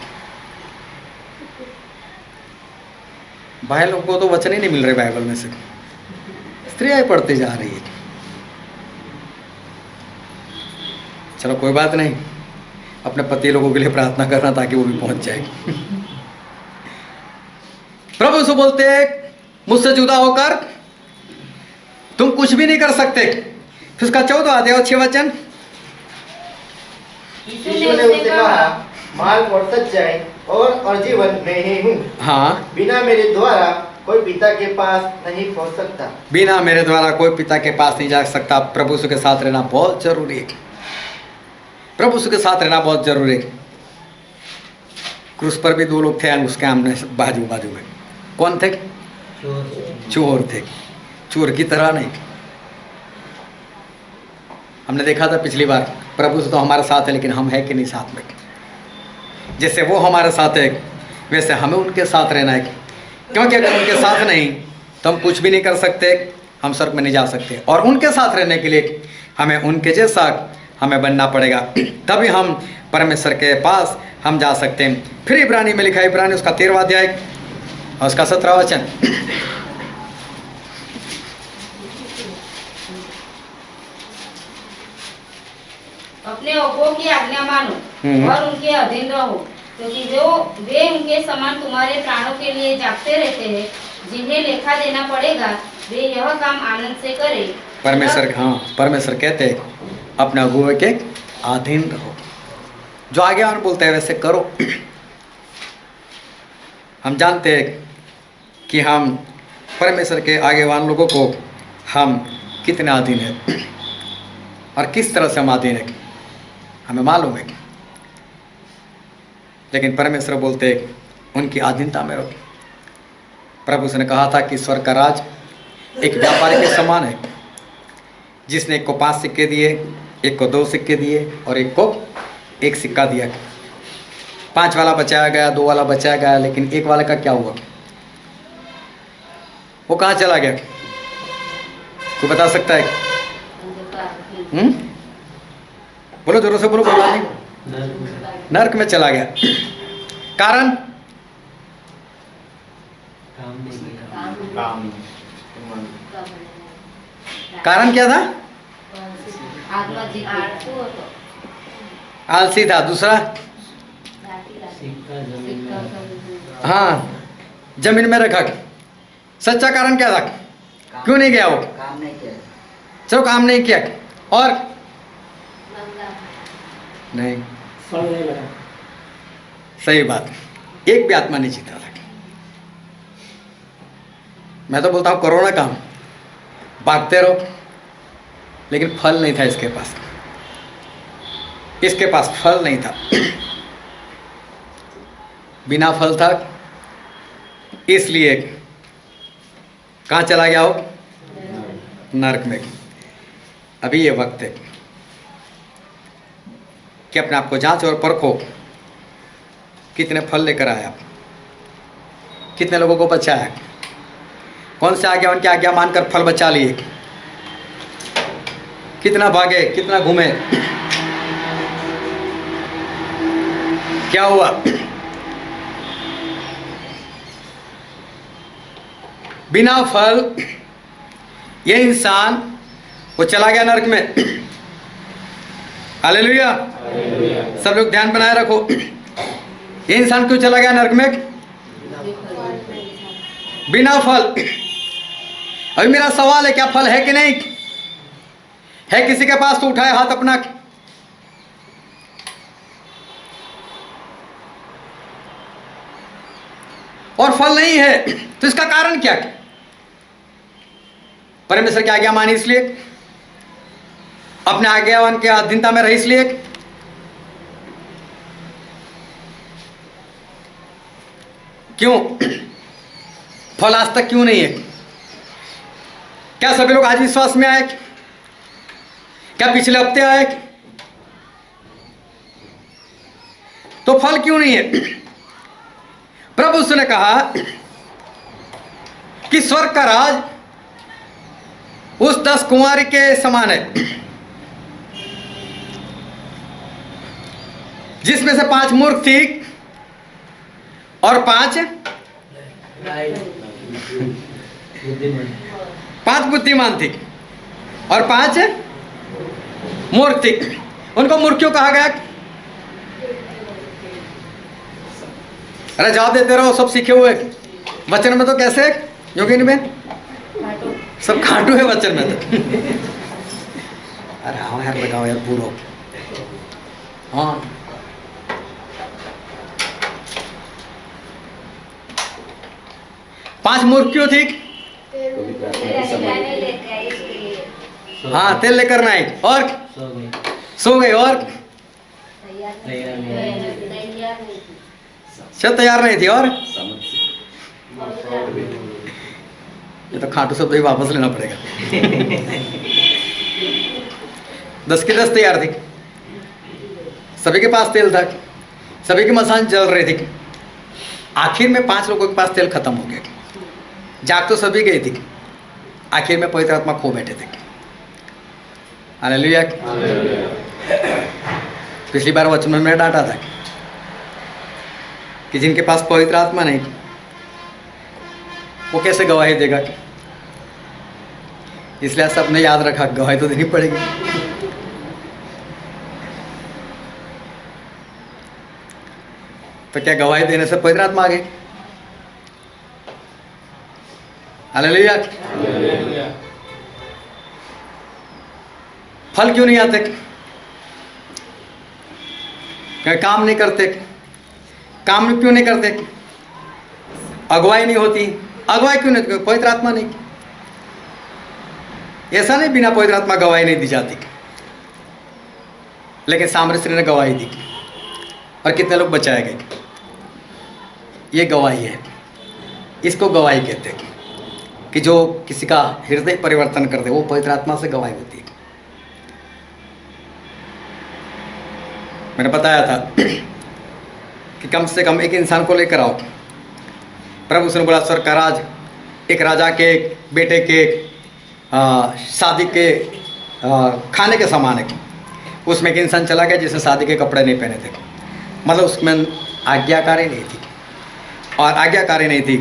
भाई लोग को तो वचन ही नहीं मिल रहे बाइबल में से, स्त्रियाँ ही पढ़ती जा रही है। चलो कोई बात नहीं, अपने पति लोगों के लिए प्रार्थना करना ताकि वो भी पहुंच जाए। प्रभु से बोलते मुझसे जुदा होकर तुम कुछ भी नहीं कर सकते। फिर उसका 14 अध्याय 6 वचन। यीशु ने उससे कहा, मार्ग और सच्चाई और जीवन मैं ही हूँ। हाँ, बिना मेरे द्वारा कोई पिता के पास नहीं पहुँच सकता। बिना मेरे द्वारा कोई पिता के पास नहीं जा सकता। प्रभु यीशु के साथ रहना बहुत जरूरी है। प्रभु यीशु के साथ रहना बहुत जरूरी है। क्रूस पर भी 2 लोग थे उसके आमने बाजू बाजू में। कौन थे? चोर थे। चोर की तरह नहीं। हमने देखा था पिछली बार, प्रभु से तो हमारे साथ है, लेकिन हम है कि नहीं साथ में। जैसे वो हमारे साथ है वैसे हमें उनके साथ रहना है, क्योंकि अगर उनके साथ नहीं तो हम कुछ भी नहीं कर सकते, हम स्वर्ग में नहीं जा सकते। और उनके साथ रहने के लिए हमें उनके जैसा हमें बनना पड़ेगा, तभी हम परमेश्वर के पास हम जा सकते हैं। फिर इब्रानी में लिखा है, इब्रानी उसका 13वां अध्याय और उसका 17वां वचन। अपने अगुओं की आज्ञा मानो और उनके अधीन रहो, क्योंकि वे उनके समान तुम्हारे प्राणों के लिए जागते रहते हैं। जिन्हें लेखा देना पड़ेगा वे यह काम आनंद से करें। परमेश्वर कहते हैं अपने अगुओं के अधीन रहो। जो आज्ञावान बोलते हैं वैसे करो। हम जानते हैं कि हम परमेश्वर के आज्ञावान लोगों को हम कितने अधीन हैं और किस तरह से हम अधीन हैं हमें मालूम है। लेकिन परमेश्वर बोलते उनकी अधीनता में रहो। प्रभु ने कहा था कि स्वर्ग का राज एक व्यापारी के समान है, जिसने एक को 5 सिक्के दिए, एक को 2 सिक्के दिए और एक को 1 सिक्का दिया। 5 वाला बचाया गया, 2 वाला बचाया गया, लेकिन 1 वाले का क्या हुआ? वो कहाँ चला गया? कोई बता सकता है? बोलो जोरों से बोलो। बोला नहीं। नरक में चला गया। कारण कारण क्या था? आलसी था। दूसरा, हाँ, जमीन में रखा। सच्चा कारण क्या था? क्यों नहीं गया वो? काम नहीं किया। चलो काम नहीं किया। और नहीं, सही बात, एक भी आत्मा नहीं जीता था। मैं तो बोलता हूँ करो ना काम, भागते रहो, लेकिन फल नहीं था इसके पास। इसके पास फल नहीं था, बिना फल था, इसलिए कहाँ चला गया हो? नरक में। अभी ये वक्त है कि अपने आप को जांच और परखो, कितने फल लेकर आए आप, कितने लोगों को बचाया, कौन से आज्ञा उनकी आज्ञा मानकर फल बचा लिए, कितना भागे, कितना घूमे, क्या हुआ? बिना फल ये इंसान वो चला गया नरक में। हालेलुया। सब लोग ध्यान बनाए रखो। ये इंसान क्यों चला गया नरक में? बिना फल। अभी मेरा सवाल है, क्या फल है कि नहीं है? किसी के पास तो उठाए हाथ अपना। और फल नहीं है तो इसका कारण क्या? परमेश्वर की आज्ञा मानी इसलिए, अपने आज्ञावान के अधीनता में रही इसलिए, क्यों? फल आज तक क्यों नहीं है? क्या सभी लोग आज विश्वास में आए? क्या पिछले हफ्ते आए? तो फल क्यों नहीं है? प्रभु उसने कहा कि स्वर्ग का राज उस 10 कुंवारी के समान है, जिसमें से 5 मूर्ख थी और 5 बुद्धिमान थी और 5 मूर्ख थी। उनको मूर्ख क्यों कहा गया? अरे जवाब देते रहो, सब सीखे हुए वचन में तो कैसे योगिनी में सब खाटू है वचन में तो। अरे हाँ यार, लगाओ यार पूरो। हाँ, पांच मूर्ख क्यों थी? हाँ, तेल लेकर नहीं और सो गई और सब तैयार नहीं थी और ये तो खाटू शब्द ही वापस लेना पड़ेगा। 10 की 10 तैयार थी, सभी के पास तेल था, सभी की मसान जल रही थी। आखिर में 5 लोगों के पास तेल खत्म हो गया। जाग तो सभी गई थी, आखिर में पवित्र आत्मा खो बैठे थे। हालेलुया। पिछली बार वचन में मैंने डांटा था कि जिनके पास पवित्र आत्मा नहीं वो कैसे गवाही देगा। इसलिए सबने याद रखा, गवाही तो देनी पड़ेगी। तो क्या गवाही देने से पवित्र आत्मा आ गई? हालेलुया। फल क्यों नहीं आते? क्या काम नहीं करते? काम क्यों नहीं करते? अगुवाई नहीं होती। अगुवाई क्यों नहीं? पवित्र आत्मा नहीं। ऐसा नहीं बिना पवित्र आत्मा गवाही नहीं दी जाती, लेकिन सामरी स्त्री ने गवाही दी और कितने लोग बचाए गए। ये गवाही है, इसको गवाही कहते हैं कि जो किसी का हृदय परिवर्तन करते, वो पवित्र आत्मा से गवाही होती है। मैंने बताया था कि कम से कम एक इंसान को लेकर आओ। प्रभु उसने बोला स्वर्ग का राज एक राजा के बेटे के शादी के खाने के समान है। उसमें एक इंसान चला गया जिसने शादी के कपड़े नहीं पहने थे, मतलब उसमें आज्ञाकारी नहीं थी। और आज्ञाकारी नहीं थी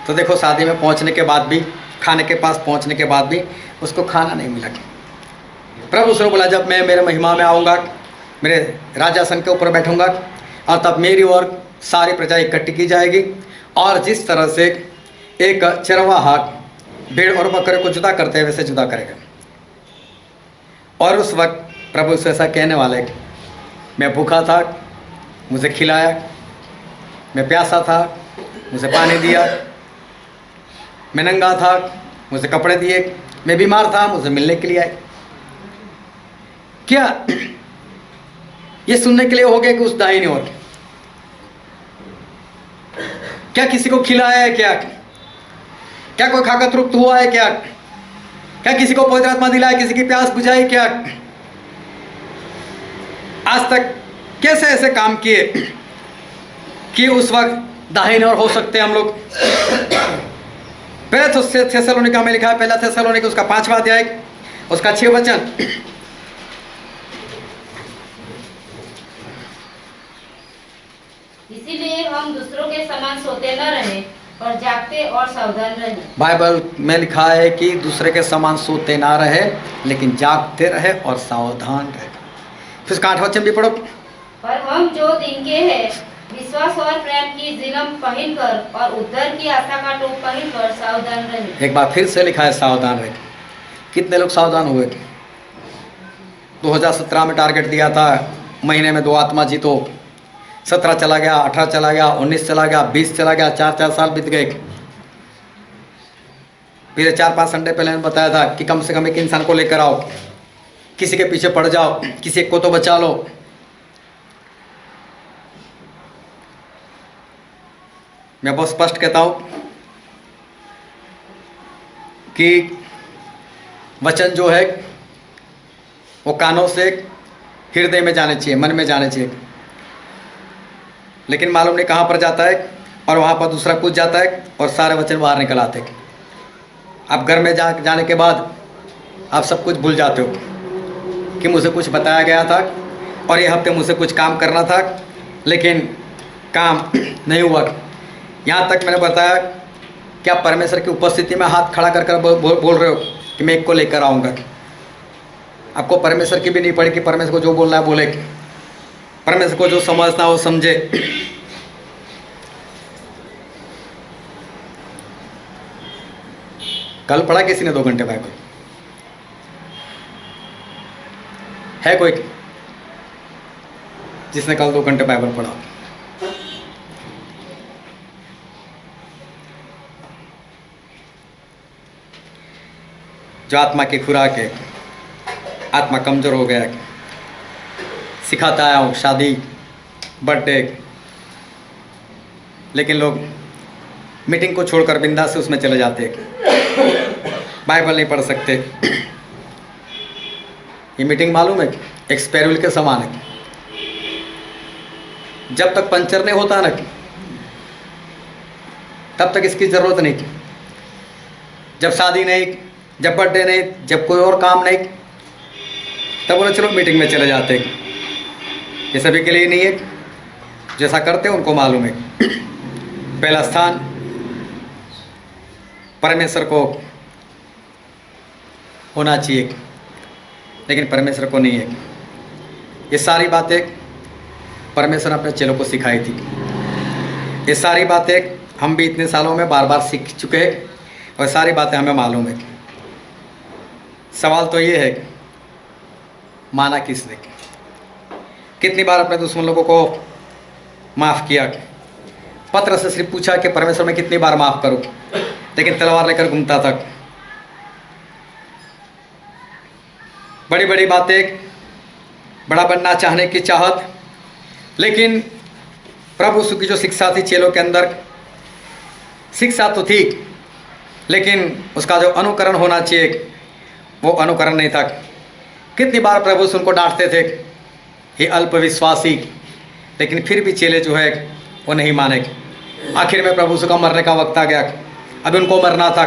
तो देखो, शादी में पहुंचने के बाद भी, खाने के पास पहुंचने के बाद भी उसको खाना नहीं मिला। प्रभु उसने बोला जब मैं मेरे महिमा में आऊँगा, मेरे राजासन के ऊपर बैठूंगा, और तब मेरी और सारी प्रजा इकट्ठी की जाएगी। और जिस तरह से एक चरवाहा भेड़ और बकरे को जुदा करते हैं वैसे जुदा करेगा। और उस वक्त प्रभु से ऐसा कहने वाले, मैं भूखा था, मुझे खिलाया, मैं प्यासा था, मुझे पानी दिया, मैं नंगा था, मुझे कपड़े दिए, मैं बीमार था, मुझे मिलने के लिए आए। क्या ये सुनने के लिए हो गया कि उस दाहिनी ओर क्या किसी को खिलाया है? क्या कोई खाकर तृप्त हुआ है? क्या किसी को पवित्र आत्मा दिलाया? किसी की प्यास बुझाई? क्या आज तक कैसे ऐसे काम किए कि उस वक्त दाहिने ओर हो सकते हैं हम लोग? पहले तो थेसलोनिका में लिखा है, पहला थेसलोनिका उसका 5वां अध्याय उसका 6 वचन। इसीलिए हम दूसरों के समान सोते न रहे और जागते और सावधान रहे। बाइबल में लिखा है कि दूसरे के समान सोते ना रहे, लेकिन जागते रहे और सावधान रहे। फिर 8वां वचन भी पढ़ो। पर हम जो दिन के हैं, विश्वास और प्रेम की जिलम पहनकर और उद्धार की आशा का टोप पहनकर सावधान रहे। एक बार फिर से लिखा है सावधान रहे। कितने लोग सावधान हुए? 2017 में टारगेट दिया था, महीने में 2 आत्मा जीतो। 17 चला गया, 18 चला गया, 19 चला गया, 20 चला गया, 4 साल बीत गए। फिर 4-5 संडे पहले मैंने बताया था कि कम से कम एक इंसान को लेकर आओ, किसी के पीछे पड़ जाओ, किसी को तो बचा लो। मैं बहुत स्पष्ट कहता हूँ कि वचन जो है वो कानों से हृदय में जाने चाहिए, मन में जाने चाहिए, लेकिन मालूम नहीं कहाँ पर जाता है और वहाँ पर दूसरा कुछ जाता है और सारे वचन बाहर निकल आते हैं। आप घर में जाने के बाद आप सब कुछ भूल जाते हो कि मुझे कुछ बताया गया था और ये हफ्ते मुझे कुछ काम करना था, लेकिन काम नहीं हुआ। यहाँ तक मैंने बताया कि आप परमेश्वर की उपस्थिति में हाथ खड़ा कर कर बोल रहे हो कि मैं एक को लेकर आऊँगा। आपको परमेश्वर की भी नहीं पड़ी कि परमेश्वर को जो बोलना है बोले, परमेश्वर को जो समझना हो समझे। कल पढ़ा किसी ने 2 घंटे बाइबल? है कोई जिसने कल 2 घंटे बाइबल पढ़ा? जो आत्मा की खुराक है, आत्मा कमजोर हो गया है, सिखाता आया हूँ शादी, बर्थडे, लेकिन लोग मीटिंग को छोड़कर बिंदास से उसमें चले जाते हैं, बाइबल नहीं पढ़ सकते। ये मीटिंग मालूम है एक स्पेयर व्हील के समान है। जब तक पंचर नहीं होता ना तब तक इसकी ज़रूरत नहीं। जब शादी नहीं, जब बर्थडे नहीं, जब कोई और काम नहीं, तब बोले चलो मीटिंग में चले जाते हैं। ये सभी के लिए नहीं है, जैसा करते हैं उनको मालूम है। पहला स्थान परमेश्वर को होना चाहिए, लेकिन परमेश्वर को नहीं है। ये सारी बातें परमेश्वर ने अपने चेलों को सिखाई थी। ये सारी बातें हम भी इतने सालों में बार बार सीख चुके हैं और सारी बातें हमें मालूम है। सवाल तो ये है, माना किसने? कितनी बार अपने दुश्मन लोगों को माफ़ किया? पत्र से सिर्फ पूछा कि परमेश्वर मैं कितनी बार माफ़ करूं, लेकिन तलवार लेकर घूमता था। बड़ी बड़ी बातें, बड़ा बनना चाहने की चाहत, लेकिन प्रभु यीशु की जो शिक्षा थी चेलों के अंदर, शिक्षा तो थी, लेकिन उसका जो अनुकरण होना चाहिए वो अनुकरण नहीं था। कितनी बार प्रभु यीशु उनको डांटते थे, ये अल्पविश्वासी, लेकिन फिर भी चेले जो है वो नहीं माने। आखिर में प्रभु यीशु का मरने का वक्त आ गया, अभी उनको मरना था।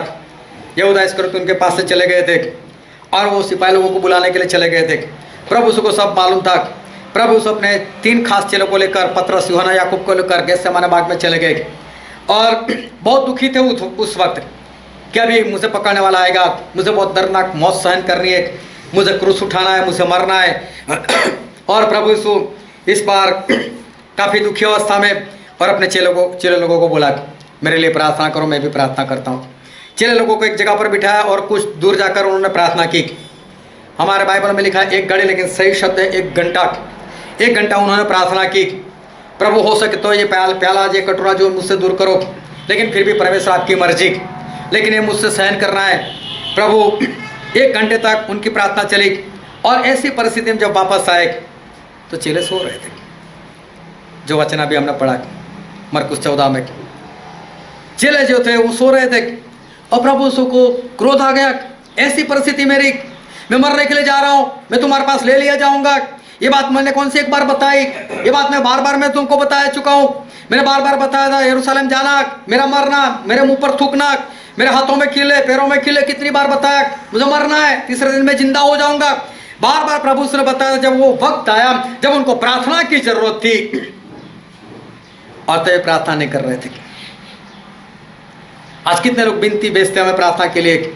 यहूदा इस्करियोती उनके पास से चले गए थे और वो सिपाही लोगों को बुलाने के लिए चले गए थे। प्रभु यीशु को सब मालूम था। प्रभु यीशु अपने 3 खास चेलों को लेकर, पतरस, यूहन्ना, याकूब को लेकर गेत्सेमाने बाग में चले गए और बहुत दुखी थे उस वक्त कि अभी मुझे पकड़ने वाला आएगा, मुझे बहुत दर्दनाक मौत सहन करनी है, मुझे क्रूस उठाना है, मुझे मरना है। और प्रभु यीशु इस बार काफ़ी दुखी अवस्था में और अपने चेले लोगों को बोला मेरे लिए प्रार्थना करो, मैं भी प्रार्थना करता हूँ। चेले लोगों को एक जगह पर बिठाया और कुछ दूर जाकर उन्होंने प्रार्थना की। हमारे बाइबल में लिखा है 1 घड़ी, लेकिन सही शब्द है 1 घंटा। 1 घंटा उन्होंने प्रार्थना की, प्रभु हो सके तो ये प्याला, ये कटोरा जो मुझसे दूर करो, लेकिन फिर भी परमेश्वर आपकी मर्जी, लेकिन ये मुझसे सहन करना है। प्रभु 1 घंटे तक उनकी प्रार्थना चली और ऐसी परिस्थिति में जब वापस आए तो चेले सो रहे थे। जो वचन अभी हमने पढ़ा मरकुस 14 में, चेले जो थे वो सो रहे थे और प्रभु यीशु को क्रोध आ गया। ऐसी परिस्थिति मेरी, मैं मरने के लिए जा रहा हूँ, मैं तुम्हारे पास ले लिया जाऊँगा। ये बात मैंने कौन सी एक बार बताई? ये बात मैं बार बार मैं तुमको बता चुका हूँ। मैंने बार बार बताया था यरूशलेम जाना, मेरा मरना, मेरे मुंह पर थूकना, मेरे हाथों में कीले, पैरों में कीले, कितनी बार बताया मुझे मरना है, तीसरे दिन में जिंदा हो जाऊंगा। बार बार प्रभु ने बताया। जब वो वक्त आया जब उनको प्रार्थना की जरूरत थी और तो ये प्रार्थना नहीं कर रहे थे। आज कितने लोग बिनती भेजते हमें प्रार्थना के लिए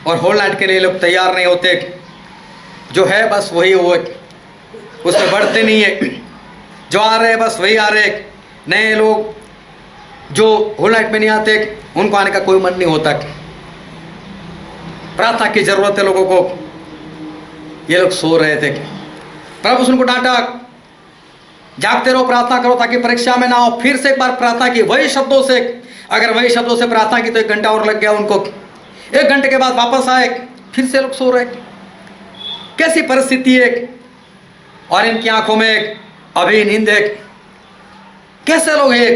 और होल नाइट के लिए लोग तैयार नहीं होते। जो है बस वही हो, उसमें बढ़ते नहीं है। जो आ रहे हैं बस वही आ रहे। नए लोग जो होल नाइट में नहीं आते उनको आने का कोई मन नहीं होता। प्रार्थना की जरूरत है लोगों को। ये लोग सो रहे थे। प्रभु उनको डांटा, जागते रहो, प्रार्थना करो ताकि परीक्षा में ना हो। फिर से एक बार प्रार्थना की वही शब्दों से। अगर वही शब्दों से प्रार्थना की तो 1 घंटा और लग गया उनको। 1 घंटे के बाद वापस आए, फिर से लोग सो रहे। कैसी परिस्थिति है। और इनकी आंखों में अभी नींद है। कैसे लोग हैं।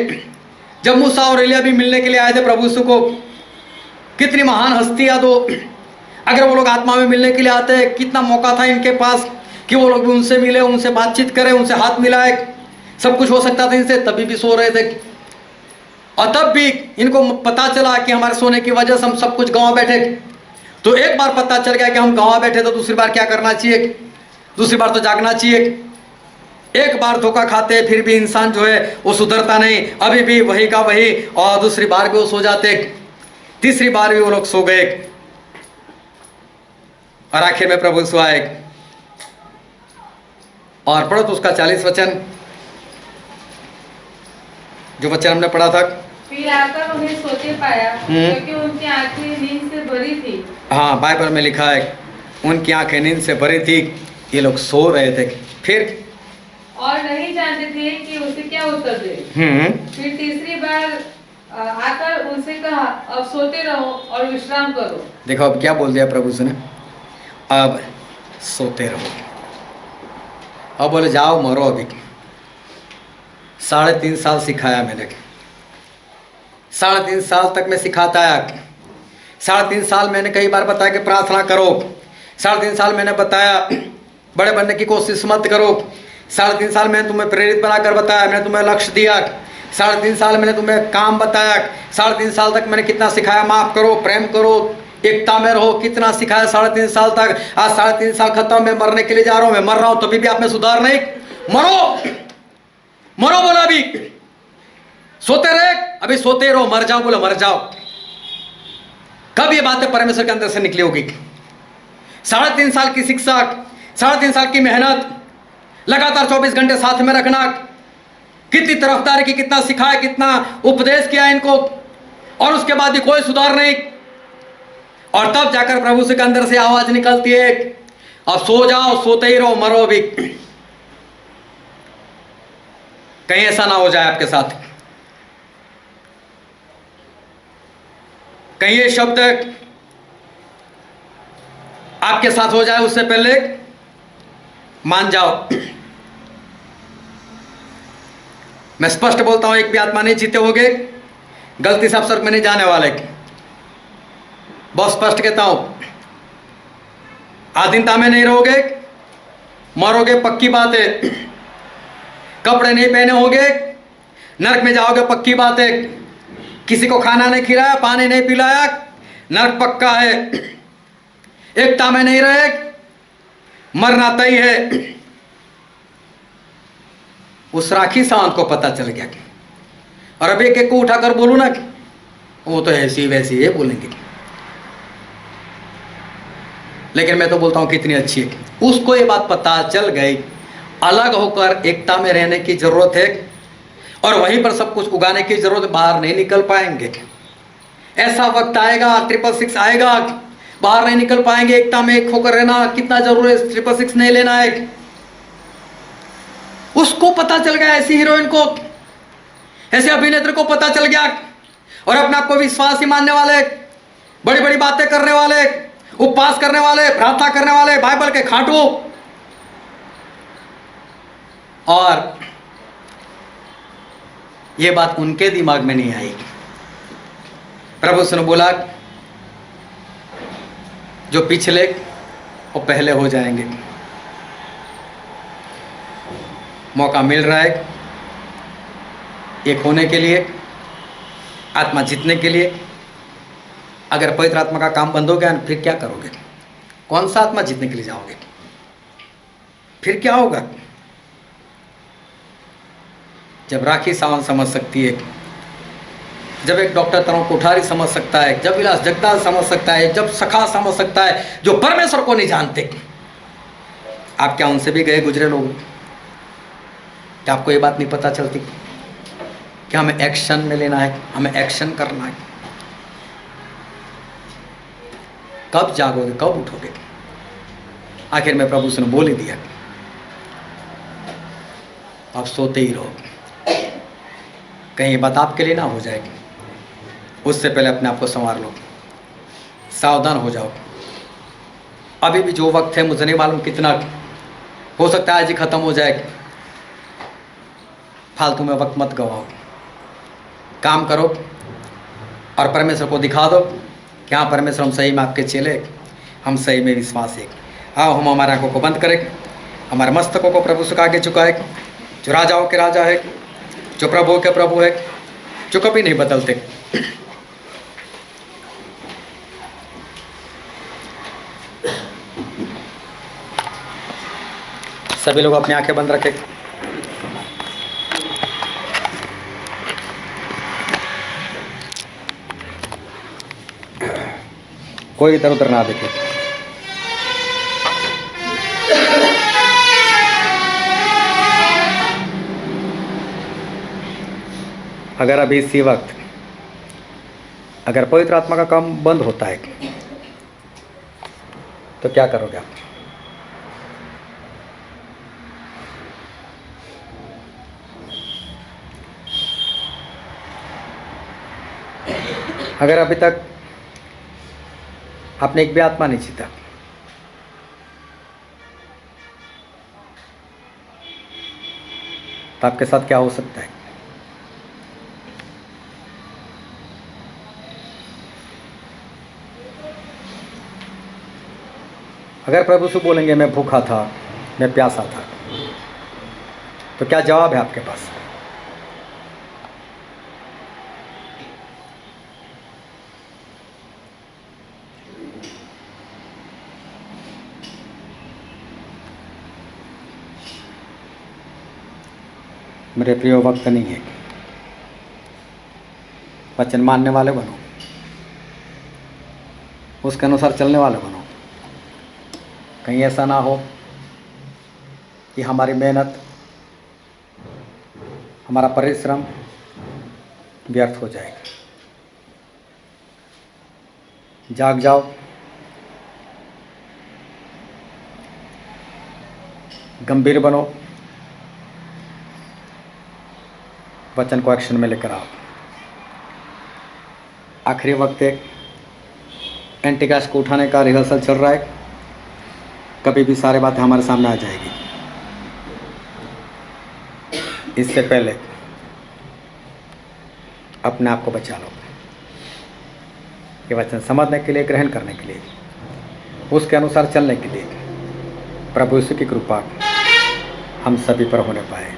जब मूसा और एलिया भी मिलने के लिए आए थे प्रभु यीशु को, कितनी महान हस्तियां दो, अगर वो लोग आत्मा में मिलने के लिए आते, कितना मौका था इनके पास कि वो लोग भी उनसे मिले, उनसे बातचीत करें, उनसे हाथ मिलाए, सब कुछ हो सकता था इनसे, तभी भी सो रहे थे। और तब भी इनको पता चला कि हमारे सोने की वजह से हम सब कुछ गंवा बैठे। तो एक बार पता चल गया कि हम गंवा बैठे, तो दूसरी बार क्या करना चाहिए? दूसरी बार तो जागना चाहिए। एक बार धोखा खाते फिर भी इंसान जो है वो सुधरता नहीं, अभी भी वही का वही, और दूसरी बार भी वो सो जाते, तीसरी बार भी वो लोग सो गए, और आखिर में प्रभु यीशु आए। और पढ़ो तो उसका 40 वचन, जो वचन हमने पढ़ा था। फिर आकर उन्हें सोते पाया, क्योंकि उनकी आंखें नींद से भरी थी। हाँ, बाइबल में लिखा है उनकी आंखें नींद से भरी थी, ये लोग सो रहे थे। फिर और नहीं जानते थे कि उसे क्या उत्तर दे। फिर तीसरी बार आकर उनसे कहा, अब सोते रहो और विश्राम करो। देखो अब क्या बोल दिया प्रभु से ने, अब सोते रहो। अब बोले जाओ मरो अभी। 3.5 साल सिखाया मैंने, 3.5 साल तक मैं सिखाता आया। 3.5 साल मैंने कई बार बताया कि प्रार्थना करो। 3.5 साल मैंने बताया बड़े बनने की कोशिश मत करो। 3.5 साल मैंने तुम्हें प्रेरित बनाकर बताया, मैंने तुम्हें लक्ष्य दिया। 3.5 साल मैंने तुम्हें काम बताया। 3.5 साल तक मैंने कितना सिखाया, माफ करो, प्रेम करो, एकता में रहो, कितना सिखाया 3.5 साल तक। आज 3.5 साल खत्म, मैं मरने के लिए जा रहा हूँ, मैं मर रहा हूँ, तभी भी आप में सुधार नहीं। मरो मरो बोला, अभी सोते रहे, अभी सोते रहो, मर जाओ बोला, मर जाओ। कब ये बातें परमेश्वर के अंदर से निकली होगी? 3.5 साल की शिक्षा, 3.5 साल की मेहनत, लगातार 24 घंटे साथ में रखना, कितनी तरफदारी की, कितना सिखाया, कितना उपदेश किया इनको, और उसके बाद भी कोई सुधार नहीं। और तब जाकर प्रभु से के अंदर से आवाज निकलती है, अब सो जाओ, सोते ही रहो, मरो अभी। कहीं ऐसा ना हो जाए आपके साथ, कहीं ये शब्द आपके साथ हो जाए, उससे पहले मान जाओ। मैं स्पष्ट बोलता हूं, एक भी आत्मा नहीं जीते होगे, गलती से आप स्वर्ग में नहीं जाने वाले। बहुत स्पष्ट कहता हूं, आधीनता में नहीं रहोगे, मरोगे, पक्की बात है। कपड़े नहीं पहने होगे, नरक में जाओगे, पक्की बात है। किसी को खाना नहीं खिलाया, पानी नहीं पिलाया, नरक पक्का है। एकता में नहीं रहे, मरना तय है। उस राखी सांवत को पता चल गया, और अब एक एक को उठाकर बोलू ना, वो तो ऐसी वैसी है बोलेंगे, लेकिन मैं तो बोलता हूं कितनी अच्छी है। उसको ये बात पता चल गई, अलग होकर एकता में रहने की जरूरत है, और वहीं पर सब कुछ उगाने की जरूरत है। बाहर नहीं निकल पाएंगे, ऐसा वक्त आएगा, 666 आएगा, बाहर नहीं निकल पाएंगे। एकता में एक होकर रहना कितना जरूरी है, 666 नहीं लेना है। उसको पता चल गया, ऐसी हीरोइन को, ऐसे अभिनेत्री को पता चल गया, और अपने आप को विश्वासी मानने वाले, बड़ी बड़ी बातें करने वाले, उपवास करने वाले, प्रार्थना करने वाले, बाइबल के खाटू, और यह बात उनके दिमाग में नहीं आई। प्रभु ने बोला जो पिछले वो पहले हो जाएंगे। मौका मिल रहा है एक होने के लिए, आत्मा जीतने के लिए। अगर पवित्र आत्मा का काम बंद हो गया, फिर क्या करोगे? कौन सा आत्मा जीतने के लिए जाओगे? फिर क्या होगा? जब राखी सावंत समझ सकती है, जब एक डॉक्टर तरुण कोठारी समझ सकता है, जब विलास जगदाल समझ सकता है, जब सखा समझ सकता है, जो परमेश्वर को नहीं जानते। आप क्या उनसे भी गए गुजरे लोग? क्या आपको ये बात नहीं पता चलती कि हमें एक्शन में लेना है, हमें एक्शन करना है? कब जागोगे, कब उठोगे? आखिर में प्रभु से बोल ही दिया, आप सोते ही रहो। कहीं ये बात आपके लिए ना हो जाएगी, उससे पहले अपने आप को संवार लो, सावधान हो जाओ। अभी भी जो वक्त है, मुझे नहीं मालूम कितना, हो सकता है आज ही खत्म हो जाए। फालतू में वक्त मत गवाओ। काम करो और परमेश्वर को दिखा दो कि हाँ परमेश्वर हम सही में आपके चेले, हम सही में विश्वास है। आओ हम हमारे आंखों को बंद करें, हमारे मस्तकों को प्रभु से आगे झुकाए, जो राजाओं के राजा है, जो प्रभुओं के प्रभु है, जो कभी नहीं बदलते। सभी लोग अपनी आंखें बंद रखें। कोई इधर उधर ना देखे। अगर अभी इसी वक्त अगर पवित्र आत्मा का काम बंद होता है तो क्या करोगे आप? अगर अभी तक आपने एक भी आत्मा नहीं जीता, तो आपके साथ क्या हो सकता है? अगर प्रभु से बोलेंगे मैं भूखा था, मैं प्यासा था, तो क्या जवाब है आपके पास? मेरे प्रिय, वक्त नहीं है। वचन मानने वाले बनो, उसके अनुसार चलने वाले बनो। कहीं ऐसा ना हो कि हमारी मेहनत, हमारा परिश्रम व्यर्थ हो जाए। जाग जाओ, गंभीर बनो, वचन को एक्शन में लेकर आओ। आखिरी वक्त एक एंटीकास्ट को उठाने का रिहर्सल चल रहा है। कभी भी सारी बातें हमारे सामने आ जाएगी। इससे पहले अपने आप को बचा लो। ये वचन समझने के लिए, ग्रहण करने के लिए, उसके अनुसार चलने के लिए प्रभु यीशु की कृपा हम सभी पर होने पाए।